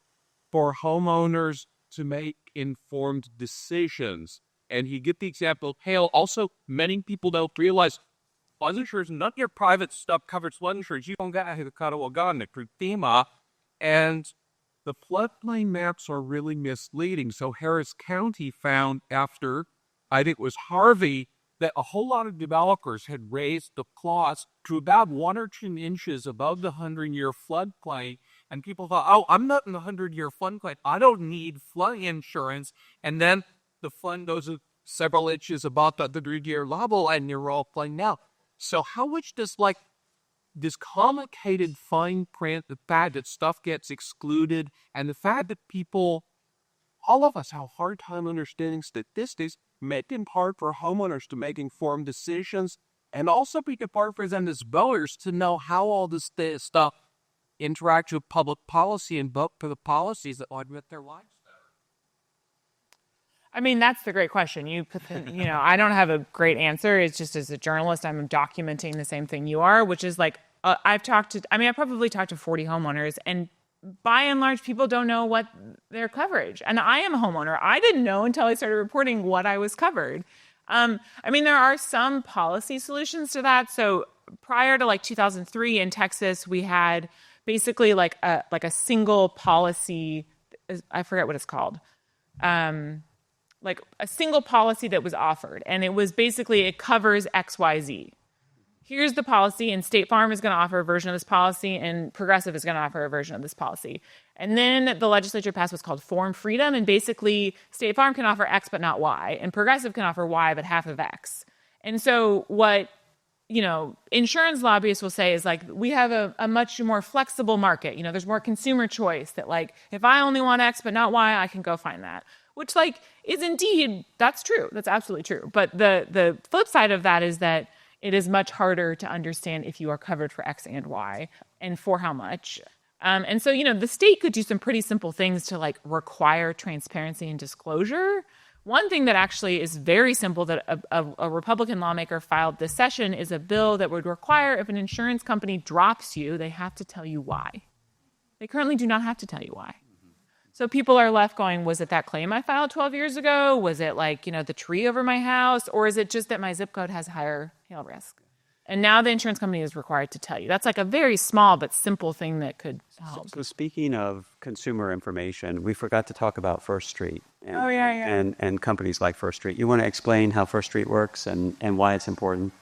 S3: for homeowners to make informed decisions. And you get the example of hail. Also, many people don't realize flood insurance, none of your private stuff covers flood insurance. You don't get a Katawagan through FEMA. And the floodplain maps are really misleading. So Harris County found after, I think it was Harvey, that a whole lot of developers had raised the clause to about 1 or 2 inches above the 100-year floodplain. And people thought, oh, I'm not in the 100-year floodplain. I don't need flood insurance. And then the flood goes several inches above the 3-year level, and you're all fine now. So how much does this complicated fine print, the fact that stuff gets excluded, and the fact that people, all of us, have a hard time understanding statistics, make it hard for homeowners to make informed decisions, and also make it hard for them as voters to know how all this stuff interacts with public policy and vote for the policies that would make their lives better.
S2: I mean, that's the great question. I don't have a great answer. It's just, as a journalist, I'm documenting the same thing you are, which is like, I probably talked to 40 homeowners, and by and large, people don't know what their coverage. And I am a homeowner. I didn't know until I started reporting what I was covered. There are some policy solutions to that. So prior to 2003 in Texas, we had basically like a single policy. I forget what it's called. Like a single policy that was offered. And it was basically, it covers XYZ. Here's the policy, and State Farm is going to offer a version of this policy, and Progressive is going to offer a version of this policy. And then the legislature passed what's called Form Freedom, and basically State Farm can offer X but not Y, and Progressive can offer Y but half of X. And so what, insurance lobbyists will say is we have a much more flexible market. There's more consumer choice that if I only want X but not Y, I can go find that. Which is indeed, that's true. That's absolutely true. But the flip side of that is that it is much harder to understand if you are covered for X and Y and for how much. And so, the state could do some pretty simple things to require transparency and disclosure. One thing that actually is very simple that a Republican lawmaker filed this session is a bill that would require, if an insurance company drops you, they have to tell you why. They currently do not have to tell you why. So people are left going, was it that claim I filed 12 years ago? Was it the tree over my house? Or is it just that my zip code has higher hail risk? And now the insurance company is required to tell you. That's a very small but simple thing that could help.
S1: So speaking of consumer information, we forgot to talk about First Street. And companies like First Street. You want to explain how First Street works and why it's important?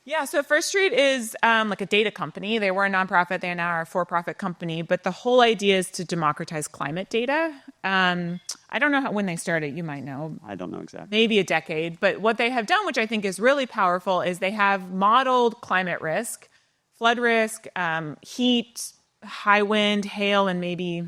S2: Yeah, so First Street is a data company. They were a nonprofit. They now are a for-profit company. But the whole idea is to democratize climate data. I don't know when they started. You might know.
S1: I don't know exactly.
S2: Maybe a decade. But what they have done, which I think is really powerful, is they have modeled climate risk, flood risk, heat, high wind, hail, and maybe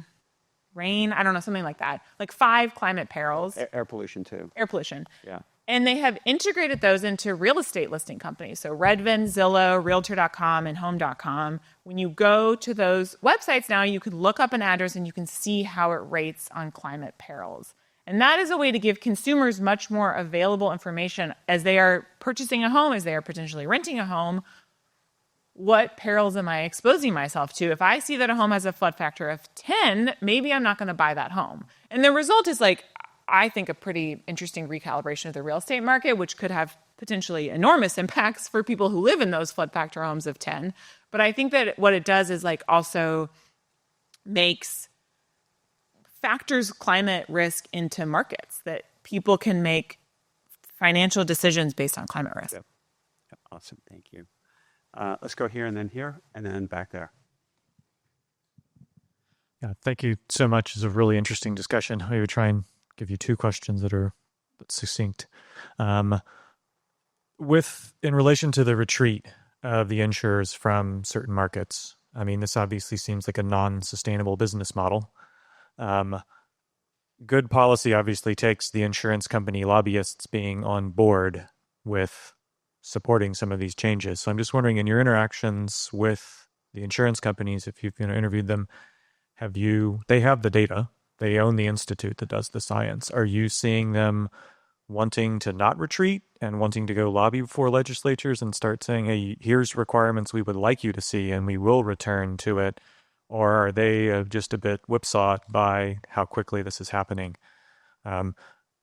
S2: rain. I don't know, something like that. 5 climate perils.
S1: Air pollution, too.
S2: Air pollution.
S1: Yeah.
S2: And they have integrated those into real estate listing companies. So Redfin, Zillow, Realtor.com, and Home.com. When you go to those websites now, you can look up an address and you can see how it rates on climate perils. And that is a way to give consumers much more available information as they are purchasing a home, as they are potentially renting a home. What perils am I exposing myself to? If I see that a home has a flood factor of 10, maybe I'm not going to buy that home. And the result is I think a pretty interesting recalibration of the real estate market, which could have potentially enormous impacts for people who live in those flood factor homes of 10. But I think that what it does is also factors climate risk into markets, that people can make financial decisions based on climate risk.
S1: Yep. Awesome. Thank you. Let's go here and then back there.
S4: Yeah, thank you so much. It's a really interesting discussion. We would try and give you 2 questions that are succinct. In relation to the retreat of the insurers from certain markets, this obviously seems like a non-sustainable business model. Good policy obviously takes the insurance company lobbyists being on board with supporting some of these changes. So I'm just wondering, in your interactions with the insurance companies, if you've interviewed them, they have the data. They own the institute that does the science. Are you seeing them wanting to not retreat and wanting to go lobby before legislatures and start saying, hey, here's requirements we would like you to see and we will return to it? Or are they just a bit whipsawed by how quickly this is happening? And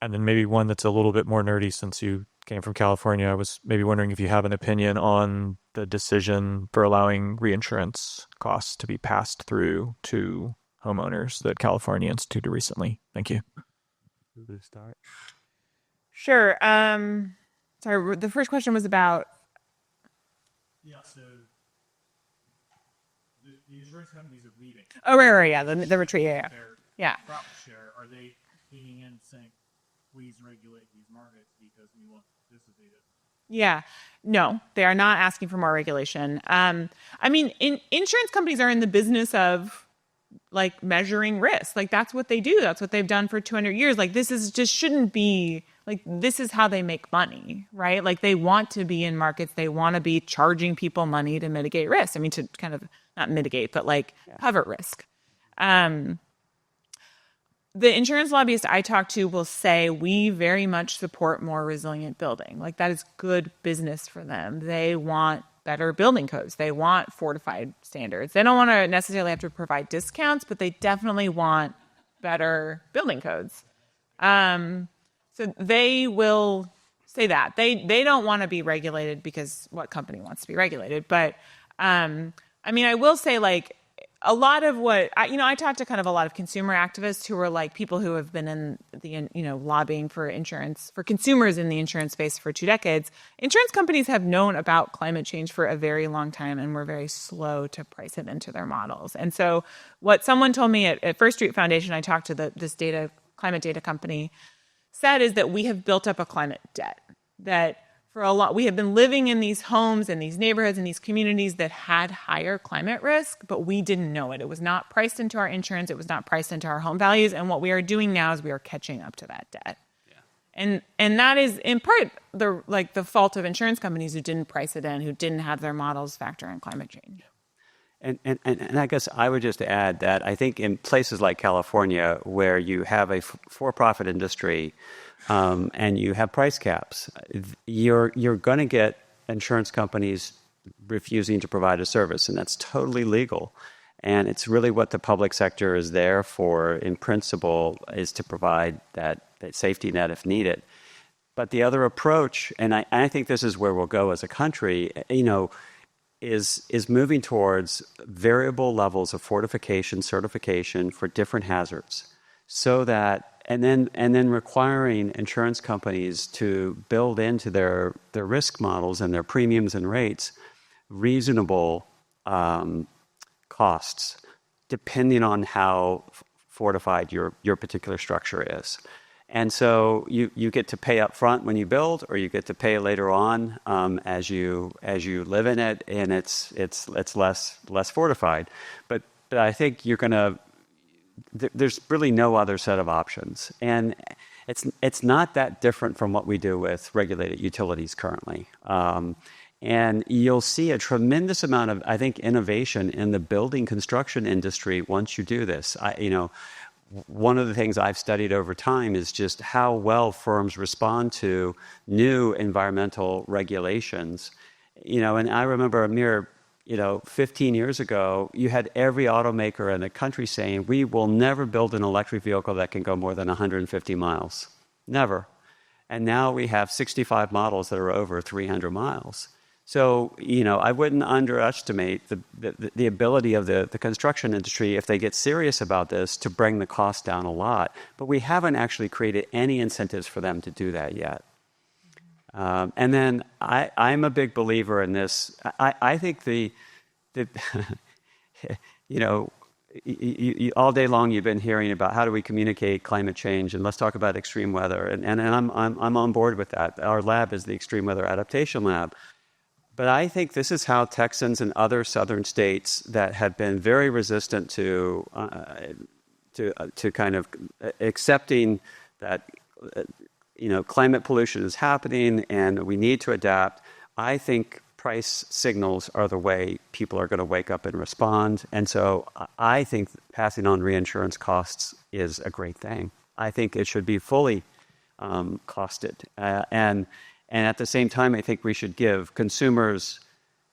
S4: then maybe one that's a little bit more nerdy, since you came from California, I was maybe wondering if you have an opinion on the decision for allowing reinsurance costs to be passed through to homeowners that California instituted recently. Thank you.
S1: Who to start?
S2: Sure. Sorry, the first question was about...
S4: Yeah, so the insurance companies are leaving.
S2: Oh, right, yeah, the retreat, yeah.
S4: Their
S2: Yeah.
S4: profit share, are they leaning in saying,
S3: please regulate these markets because we want this data.
S2: Yeah, no, they are not asking for more regulation. I mean, insurance companies are in the business of like measuring risk. Like that's what they do. That's what they've done for 200 years. Like this is just shouldn't be like this is how they make money, right? Like they want to be in markets. They want to be charging people money to mitigate risk. I mean, to kind of not mitigate, but like cover risk. The insurance lobbyist I talk to will say we very much support more resilient building. Like that is good business for them. They want better building codes. They want fortified standards. They don't want to necessarily have to provide discounts, but they definitely want better building codes. So they will say that. They don't want to be regulated because what company wants to be regulated? But I mean, I will say like a lot of what I talked to kind of a lot of consumer activists who are like people who have been in the lobbying for insurance for consumers in the insurance space for 2 decades. Insurance companies have known about climate change for a very long time and were very slow to price it into their models. And so what someone told me at First Street Foundation, I talked to this climate data company, said is that we have built up a climate debt that we have been living in these homes and these neighborhoods and these communities that had higher climate risk, but we didn't know it. It was not priced into our insurance. It was not priced into our home values. And what we are doing now is we are catching up to that debt. Yeah. And that is in part the fault of insurance companies who didn't price it in, who didn't have their models factor in climate change.
S1: And I guess I would just add that I think in places like California where you have a for-profit industry and you have price caps, you're going to get insurance companies refusing to provide a service, and that's totally legal. And it's really what the public sector is there for, in principle, is to provide that safety net if needed. But the other approach, and I think this is where we'll go as a country, is moving towards variable levels of fortification certification for different hazards, so that and then requiring insurance companies to build into their risk models and their premiums and rates reasonable costs, depending on how fortified your particular structure is. And so you get to pay up front when you build, or you get to pay later on as you live in it, and it's less fortified. But I think there's really no other set of options, and it's not that different from what we do with regulated utilities currently. And you'll see a tremendous amount of, I think, innovation in the building construction industry once you do this. One of the things I've studied over time is just how well firms respond to new environmental regulations. And I remember a mere 15 years ago, you had every automaker in the country saying, we will never build an electric vehicle that can go more than 150 miles. Never. And now we have 65 models that are over 300 miles. So, I wouldn't underestimate the ability of the construction industry, if they get serious about this, to bring the cost down a lot. But we haven't actually created any incentives for them to do that yet. And then I'm a big believer in this. I think all day long you've been hearing about how do we communicate climate change, and let's talk about extreme weather. And I'm on board with that. Our lab is the Extreme Weather Adaptation Lab. But I think this is how Texans and other southern states that have been very resistant to kind of accepting that climate pollution is happening and we need to adapt. I think price signals are the way people are going to wake up and respond. And so I think passing on reinsurance costs is a great thing. I think it should be fully costed. And at the same time, I think we should give consumers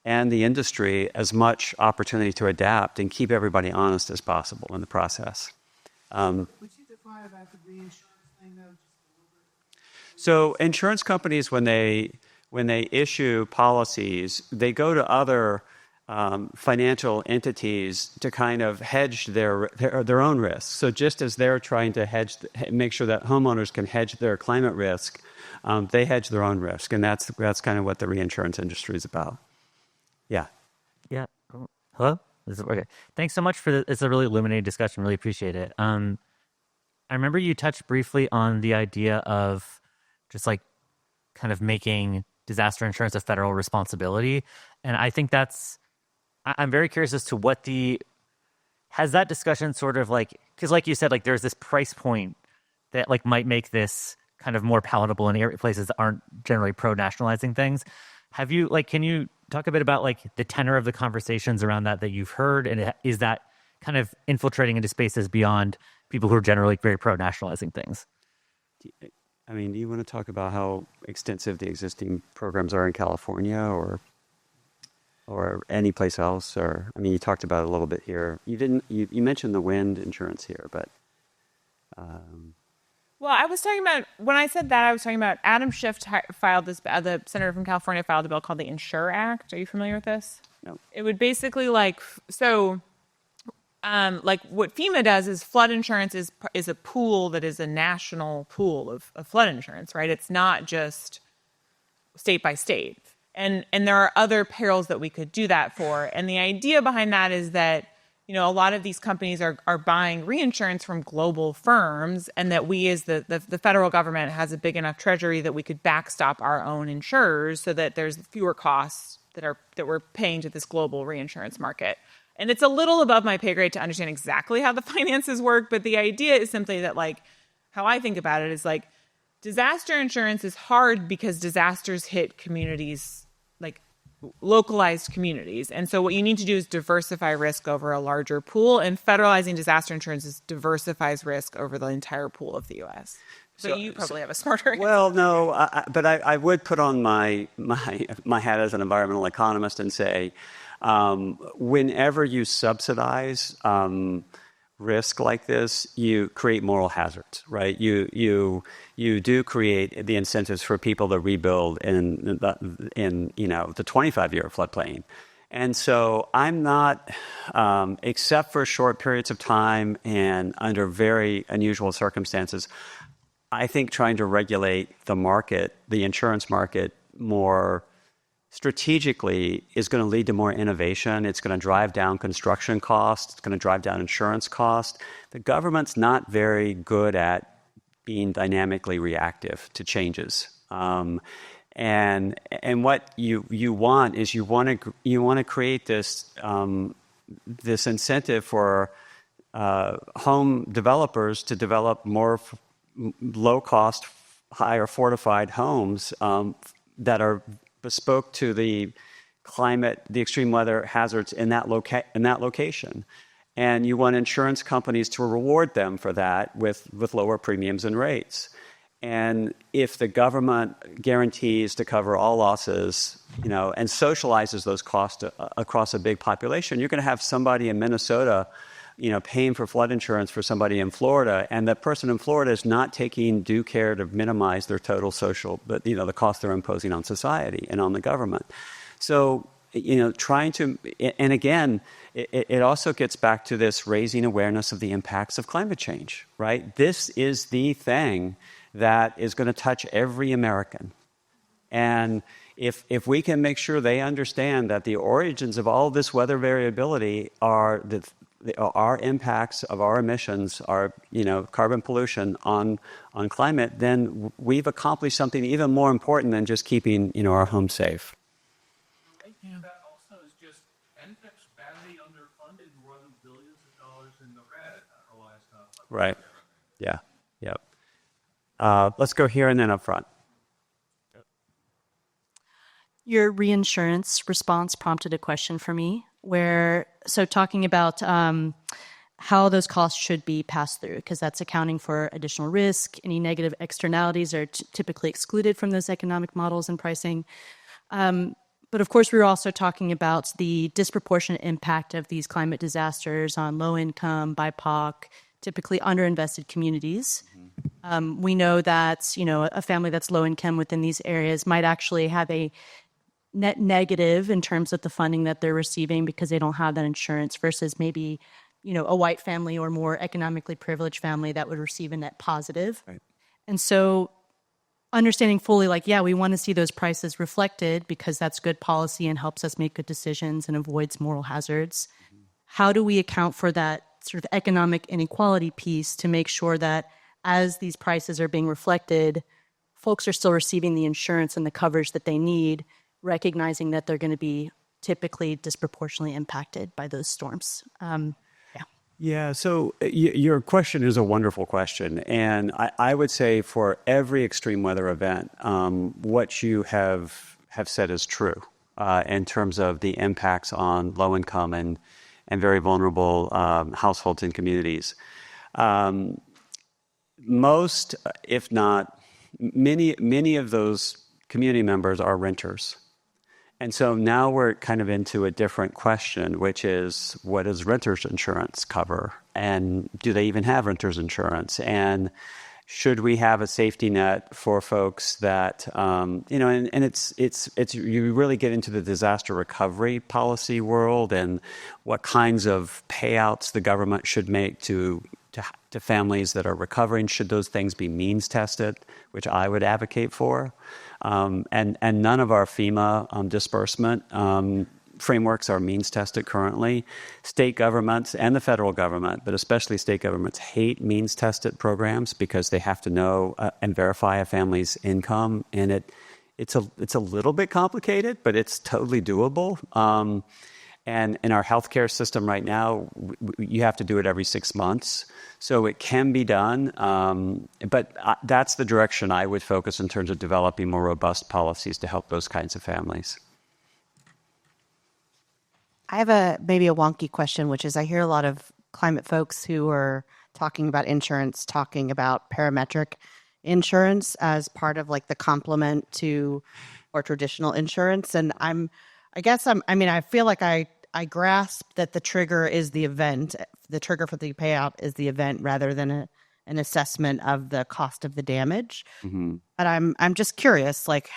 S1: and the industry as much opportunity to adapt and keep everybody honest as possible in the process.
S3: Would you define about the reinsurance thing, though?
S1: So insurance companies, when they issue policies, they go to other financial entities to kind of hedge their own risks. So just as they're trying to make sure that homeowners can hedge their climate risk, they hedge their own risk, and that's kind of what the reinsurance industry is about. Yeah.
S5: Yeah. Hello? Okay. Thanks so much for this. It's a really illuminating discussion. Really appreciate it. I remember you touched briefly on the idea of just like kind of making disaster insurance a federal responsibility. And I think I'm very curious as to has that discussion sort of like, because like you said, like there's this price point that like might make this kind of more palatable in places that aren't generally pro-nationalizing things. Can you talk a bit about like the tenor of the conversations around that you've heard? And is that kind of infiltrating into spaces beyond people who are generally very pro-nationalizing things?
S1: I mean, do you want to talk about how extensive the existing programs are in California or any place else? Or, I mean, you talked about it a little bit here. You mentioned the wind insurance here, but...
S2: Well, I was talking about, when I said that, I was talking about Adam Schiff filed this, the senator from California filed a bill called the Insure Act. Are you familiar with this?
S1: No.
S2: It would basically like what FEMA does is flood insurance is a pool that is a national pool of flood insurance, right? It's not just state by state. And there are other perils that we could do that for. And the idea behind that is that, you know, a lot of these companies are buying reinsurance from global firms, and that we as the federal government has a big enough treasury that we could backstop our own insurers so that there's fewer costs that we're paying to this global reinsurance market. And it's a little above my pay grade to understand exactly how the finances work, but the idea is simply that, like, how I think about it is like disaster insurance is hard because disasters hit communities, like localized communities. And so what you need to do is diversify risk over a larger pool, and federalizing disaster insurance diversifies risk over the entire pool of the U.S. So you probably have a smarter answer.
S1: Well, no, but I would put on my hat as an environmental economist and say, whenever you subsidize risk like this, you create moral hazards, right? You do create the incentives for people to rebuild in the 25-year floodplain. And so I'm not, except for short periods of time and under very unusual circumstances, I think trying to regulate the market, the insurance market, more strategically is going to lead to more innovation. It's going to drive down construction costs. It's going to drive down insurance costs. The government's not very good at being dynamically reactive to changes. And what you want is you want to create this incentive for home developers to develop more low cost, higher fortified homes that are bespoke to the climate, the extreme weather hazards in that location. And you want insurance companies to reward them for that with lower premiums and rates. And if the government guarantees to cover all losses, and socializes those costs across a big population, you're going to have somebody in Minnesota, paying for flood insurance for somebody in Florida, and the person in Florida is not taking due care to minimize their total social, but the cost they're imposing on society and on the government. So, trying to, and again, it also gets back to this raising awareness of the impacts of climate change, right? This is the thing that is going to touch every American. And if we can make sure they understand that the origins of all this weather variability are our impacts of our emissions, our carbon pollution on climate, then we've accomplished something even more important than just keeping our home safe.
S3: That also is just NFIP's badly underfunded, running billions of dollars in the red.
S1: Right. Yeah. Yep. Let's go here and then up front.
S6: Your reinsurance response prompted a question for me talking about how those costs should be passed through, because that's accounting for additional risk. Any negative externalities are typically excluded from those economic models and pricing. But of course, we were also talking about the disproportionate impact of these climate disasters on low-income, BIPOC, typically underinvested communities. We know that a family that's low-income within these areas might actually have a net negative in terms of the funding that they're receiving because they don't have that insurance, versus maybe, a white family or more economically privileged family that would receive a net positive.
S1: Right.
S6: And so understanding fully, we want to see those prices reflected because that's good policy and helps us make good decisions and avoids moral hazards. Mm-hmm. How do we account for that sort of economic inequality piece to make sure that as these prices are being reflected, folks are still receiving the insurance and the coverage that they need, recognizing that they're going to be typically disproportionately impacted by those storms.
S1: Yeah, so your question is a wonderful question. And I would say for every extreme weather event, what you have said is true in terms of the impacts on low income and very vulnerable households and communities. Most, if not many of those community members are renters. And so now we're kind of into a different question, which is, what does renters insurance cover? And do they even have renters insurance? And should we have a safety net for folks that, and it's you really get into the disaster recovery policy world and what kinds of payouts the government should make to families that are recovering. Should those things be means tested, which I would advocate for? And none of our FEMA disbursement frameworks are means tested currently. State governments and the federal government, but especially state governments, hate means tested programs because they have to know and verify a family's income, and it's a little bit complicated, but it's totally doable. And in our healthcare system right now, you have to do it every 6 months. So it can be done, but that's the direction I would focus in terms of developing more robust policies to help those kinds of families.
S7: I have maybe a wonky question, which is I hear a lot of climate folks who are talking about insurance, talking about parametric insurance as part of like the complement to or traditional insurance. And I feel like I grasp that the trigger is the event. The trigger for the payout is the event rather than an assessment of the cost of the damage. Mm-hmm. But I'm just curious, like,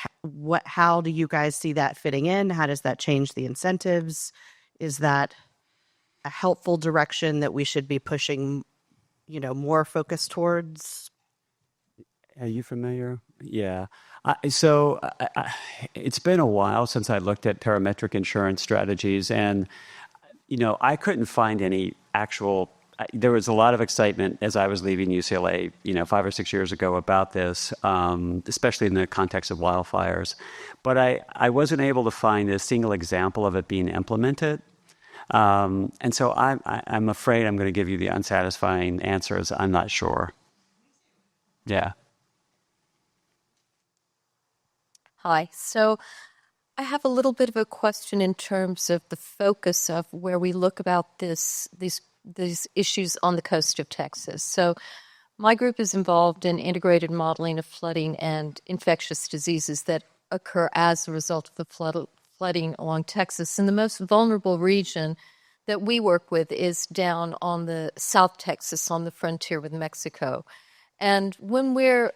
S7: how do you guys see that fitting in? How does that change the incentives? Is that a helpful direction that we should be pushing, more focus towards?
S1: Are you familiar? Yeah. So it's been a while since I looked at parametric insurance strategies, and I couldn't find any actual. There was a lot of excitement as I was leaving UCLA, 5 or 6 years ago about this, especially in the context of wildfires. But I wasn't able to find a single example of it being implemented. And so I'm afraid I'm going to give you the unsatisfying answers. I'm not sure. Yeah.
S8: Hi. So I have a little bit of a question in terms of the focus of where we look about these issues on the coast of Texas. So my group is involved in integrated modeling of flooding and infectious diseases that occur as a result of the flooding along Texas. And the most vulnerable region that we work with is down on the South Texas on the frontier with Mexico. And when we're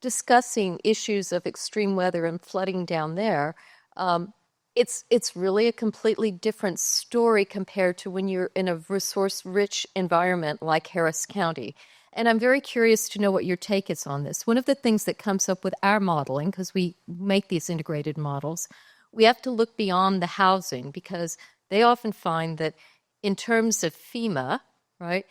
S8: discussing issues of extreme weather and flooding down there, it's really a completely different story compared to when you're in a resource-rich environment like Harris County. And I'm very curious to know what your take is on this. One of the things that comes up with our modeling, because we make these integrated models, we have to look beyond the housing because they often find that in terms of FEMA, right,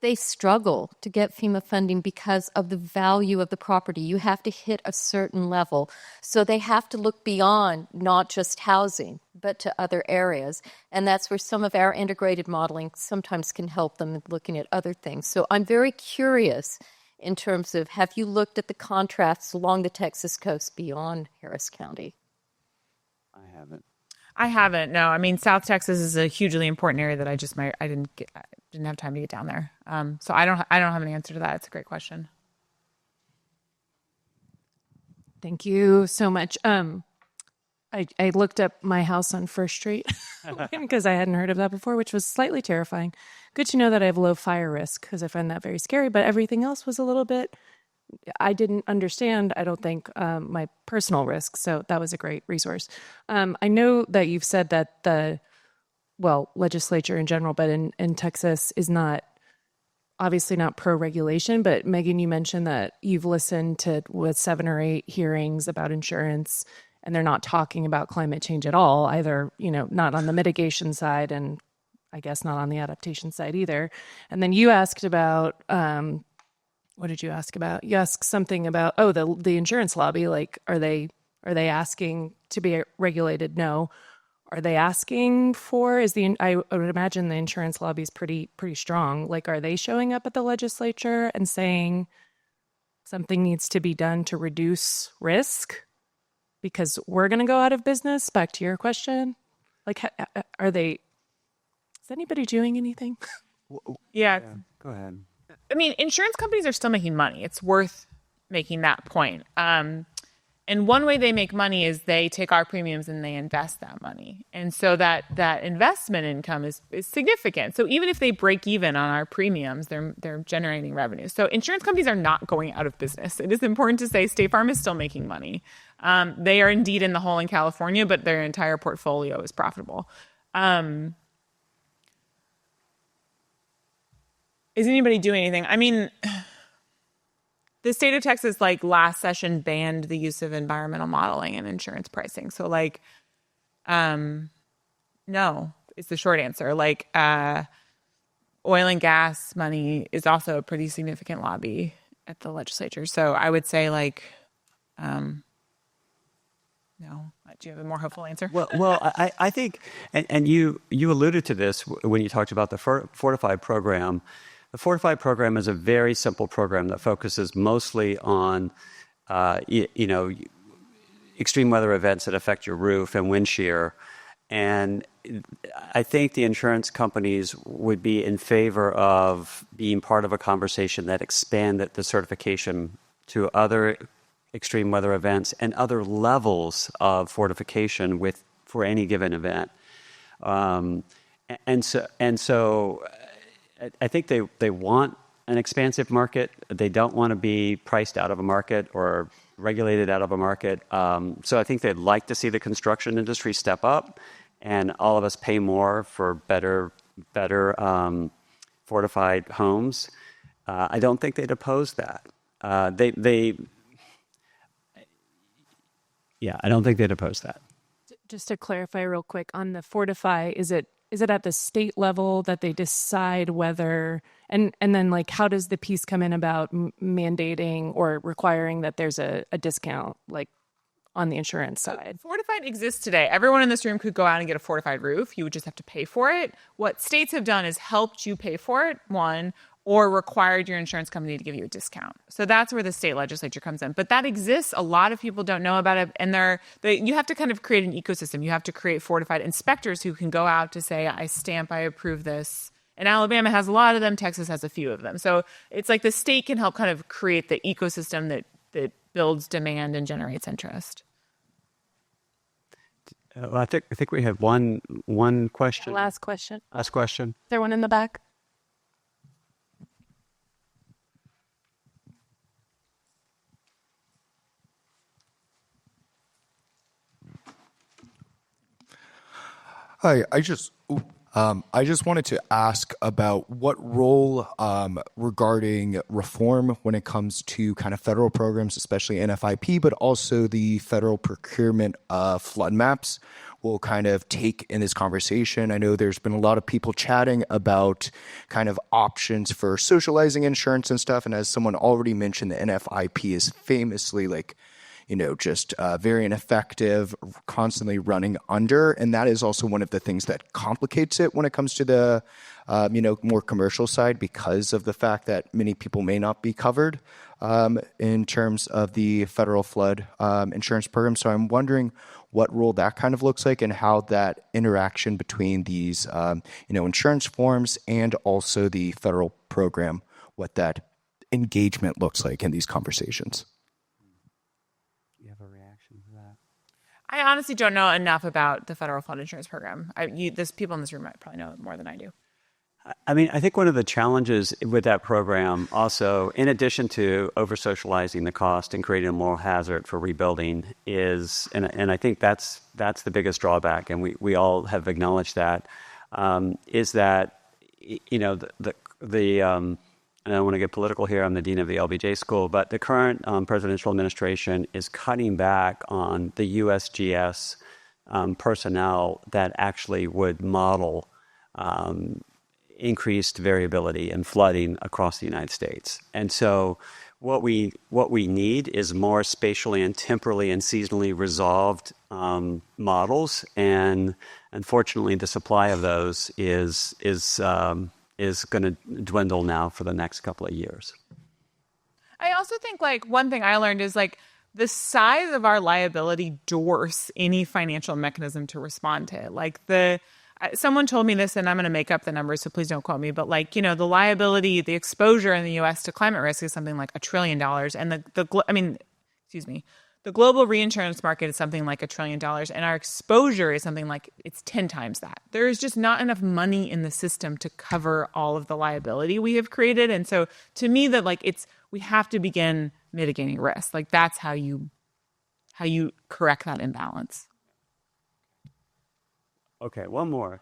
S8: they struggle to get FEMA funding because of the value of the property. You have to hit a certain level. So they have to look beyond not just housing, but to other areas. And that's where some of our integrated modeling sometimes can help them in looking at other things. So I'm very curious in terms of, have you looked at the contrasts along the Texas coast beyond Harris County?
S2: I haven't. No, I mean, South Texas is a hugely important area that I didn't have time to get down there. So I don't have an answer to that. It's a great question.
S9: Thank you so much. I looked up my house on First Street because I hadn't heard of that before, which was slightly terrifying. Good to know that I have low fire risk because I find that very scary, but everything else was a little bit, I didn't understand, I don't think, my personal risk. So that was a great resource. I know that you've said that the legislature in general, but in Texas is obviously not pro-regulation, but Megan, you mentioned that you've listened to 7 or 8 hearings about insurance, and they're not talking about climate change at all, either, not on the mitigation side, and I guess not on the adaptation side either. And then you asked about what did you ask about? You asked something about the insurance lobby. Like, are they asking to be regulated? No. Are they asking for? I would imagine the insurance lobby is pretty strong. Like, are they showing up at the legislature and saying something needs to be done to reduce risk because we're going to go out of business? Back to your question, like, are they? Is anybody doing anything?
S2: Yeah.
S1: Go ahead.
S2: I mean, insurance companies are still making money. It's worth making that point. And one way they make money is they take our premiums and they invest that money. And so that investment income is significant. So even if they break even on our premiums, they're generating revenue. So insurance companies are not going out of business. It is important to say State Farm is still making money. They are indeed in the hole in California, but their entire portfolio is profitable. Is anybody doing anything? I mean, the state of Texas, like, last session banned the use of environmental modeling in insurance pricing. So, like, no, is the short answer. Like, oil and gas money is also a pretty significant lobby at the legislature. So I would say, like, no. Do you have a more hopeful answer?
S1: Well, I think, and you alluded to this when you talked about the Fortified program. The Fortified program is a very simple program that focuses mostly on, extreme weather events that affect your roof and wind shear. And I think the insurance companies would be in favor of being part of a conversation that expanded the certification to other extreme weather events and other levels of fortification for any given event. And so I think they want an expansive market. They don't want to be priced out of a market or regulated out of a market. So I think they'd like to see the construction industry step up and all of us pay more for better fortified homes. I don't think they'd oppose that. I don't think they'd oppose that.
S9: Just to clarify real quick on the Fortify, is it at the state level that they decide whether, and then, like, how does the piece come in about mandating or requiring that there's a discount, like, on the insurance side?
S2: Fortified exists today. Everyone in this room could go out and get a fortified roof. You would just have to pay for it. What states have done is helped you pay for it, one, or required your insurance company to give you a discount. So that's where the state legislature comes in. But that exists. A lot of people don't know about it. And you have to kind of create an ecosystem. You have to create fortified inspectors who can go out to say, I approve this. And Alabama has a lot of them. Texas has a few of them. So it's like the state can help kind of create the ecosystem that builds demand and generates interest.
S1: I think we have one question.
S9: Last question.
S1: Last question.
S9: Is there one in the back?
S10: Hi, I just wanted to ask about what role regarding reform when it comes to kind of federal programs, especially NFIP, but also the federal procurement flood maps will kind of take in this conversation. I know there's been a lot of people chatting about kind of options for socializing insurance and stuff. And as someone already mentioned, the NFIP is famously just very ineffective, constantly running under. And that is also one of the things that complicates it when it comes to the, more commercial side because of the fact that many people may not be covered in terms of the federal flood insurance program. So I'm wondering what role that kind of looks like and how that interaction between these, insurance forms and also the federal program, what that engagement looks like in these conversations.
S2: I honestly don't know enough about the federal flood insurance program. People in this room might probably know more than I do.
S1: I mean, I think one of the challenges with that program also, in addition to over-socializing the cost and creating a moral hazard for rebuilding is, and I think that's the biggest drawback, and we all have acknowledged that, is that, and I don't want to get political here, I'm the dean of the LBJ school, but the current presidential administration is cutting back on the USGS personnel that actually would model increased variability in flooding across the United States. And so what we need is more spatially and temporally and seasonally resolved models, and unfortunately, the supply of those is going to dwindle now for the next couple of years.
S2: I also think like one thing I learned is like the size of our liability dwarfs any financial mechanism to respond to it. Like someone told me this, and I'm going to make up the numbers, so please don't quote me. But like, you know, the liability, the exposure in the U.S. to climate risk is something like $1 trillion, and the global reinsurance market is something like $1 trillion, and our exposure is something like it's 10 times that. There is just not enough money in the system to cover all of the liability we have created, and so to me, that like we have to begin mitigating risk. Like that's how you correct that imbalance.
S1: Okay, one more.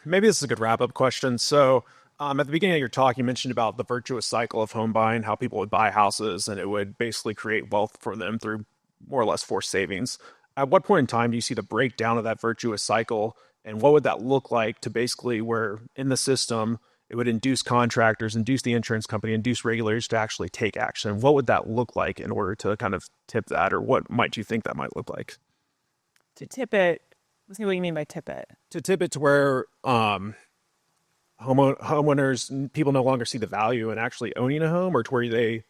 S11: Maybe this is a good wrap-up question. So at the beginning of your talk, you mentioned about the virtuous cycle of home buying, how people would buy houses and it would basically create wealth for them through more or less forced savings. At what point in time do you see the breakdown of that virtuous cycle, and what would that look like to basically where in the system it would induce contractors, induce the insurance company, induce regulators to actually take action? What would that look like in order to kind of tip that, or what might you think that might look like?
S2: To tip it, let's see what you mean by tip it.
S11: To tip it to where homeowners, people no longer see the value in actually owning a home, or to where the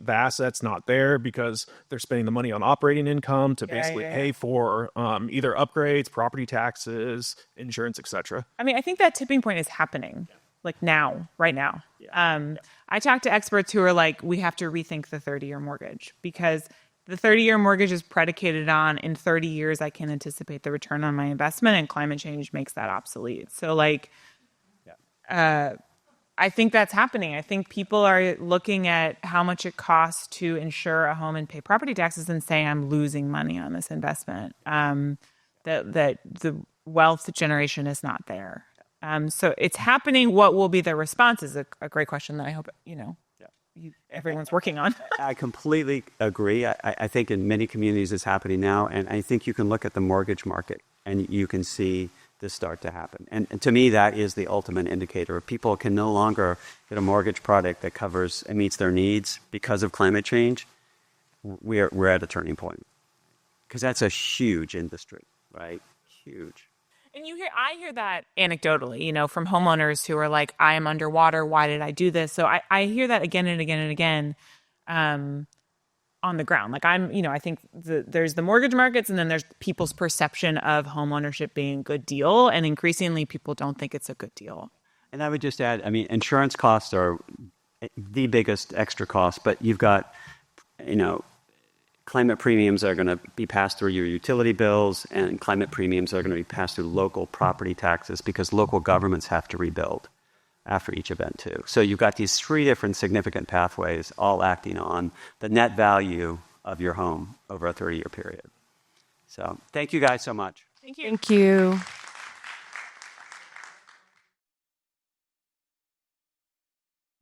S11: asset's not there because they're spending the money on operating income to pay for either upgrades, property taxes, insurance, etc.
S2: I mean, I think that tipping point is happening like now, right now. Yeah. I talk to experts who are like, we have to rethink the 30-year mortgage, because the 30-year mortgage is predicated on, in 30 years, I can anticipate the return on my investment, and climate change makes that obsolete. So like, I think that's happening. I think people are looking at how much it costs to insure a home and pay property taxes and saying, I'm losing money on this investment. That the wealth generation is not there. So it's happening. What will be the response is a great question that I hope, everyone's working on.
S1: I completely agree. I think in many communities it's happening now, and I think you can look at the mortgage market and you can see this start to happen. And to me, that is the ultimate indicator. If people can no longer get a mortgage product that covers and meets their needs because of climate change, we're at a turning point. Because that's a huge industry, right? Huge.
S2: And I hear that anecdotally, from homeowners who are like, I am underwater. Why did I do this? So I hear that again and again and again on the ground. Like I think there's the mortgage markets, and then there's people's perception of home ownership being a good deal. And increasingly people don't think it's a good deal.
S1: And I would just add, insurance costs are the biggest extra cost, but you've got, climate premiums are going to be passed through your utility bills, and climate premiums are going to be passed through local property taxes because local governments have to rebuild after each event too. So you've got these 3 different significant pathways all acting on the net value of your home over a 30-year period. So thank you guys so much.
S2: Thank you.
S9: Thank you.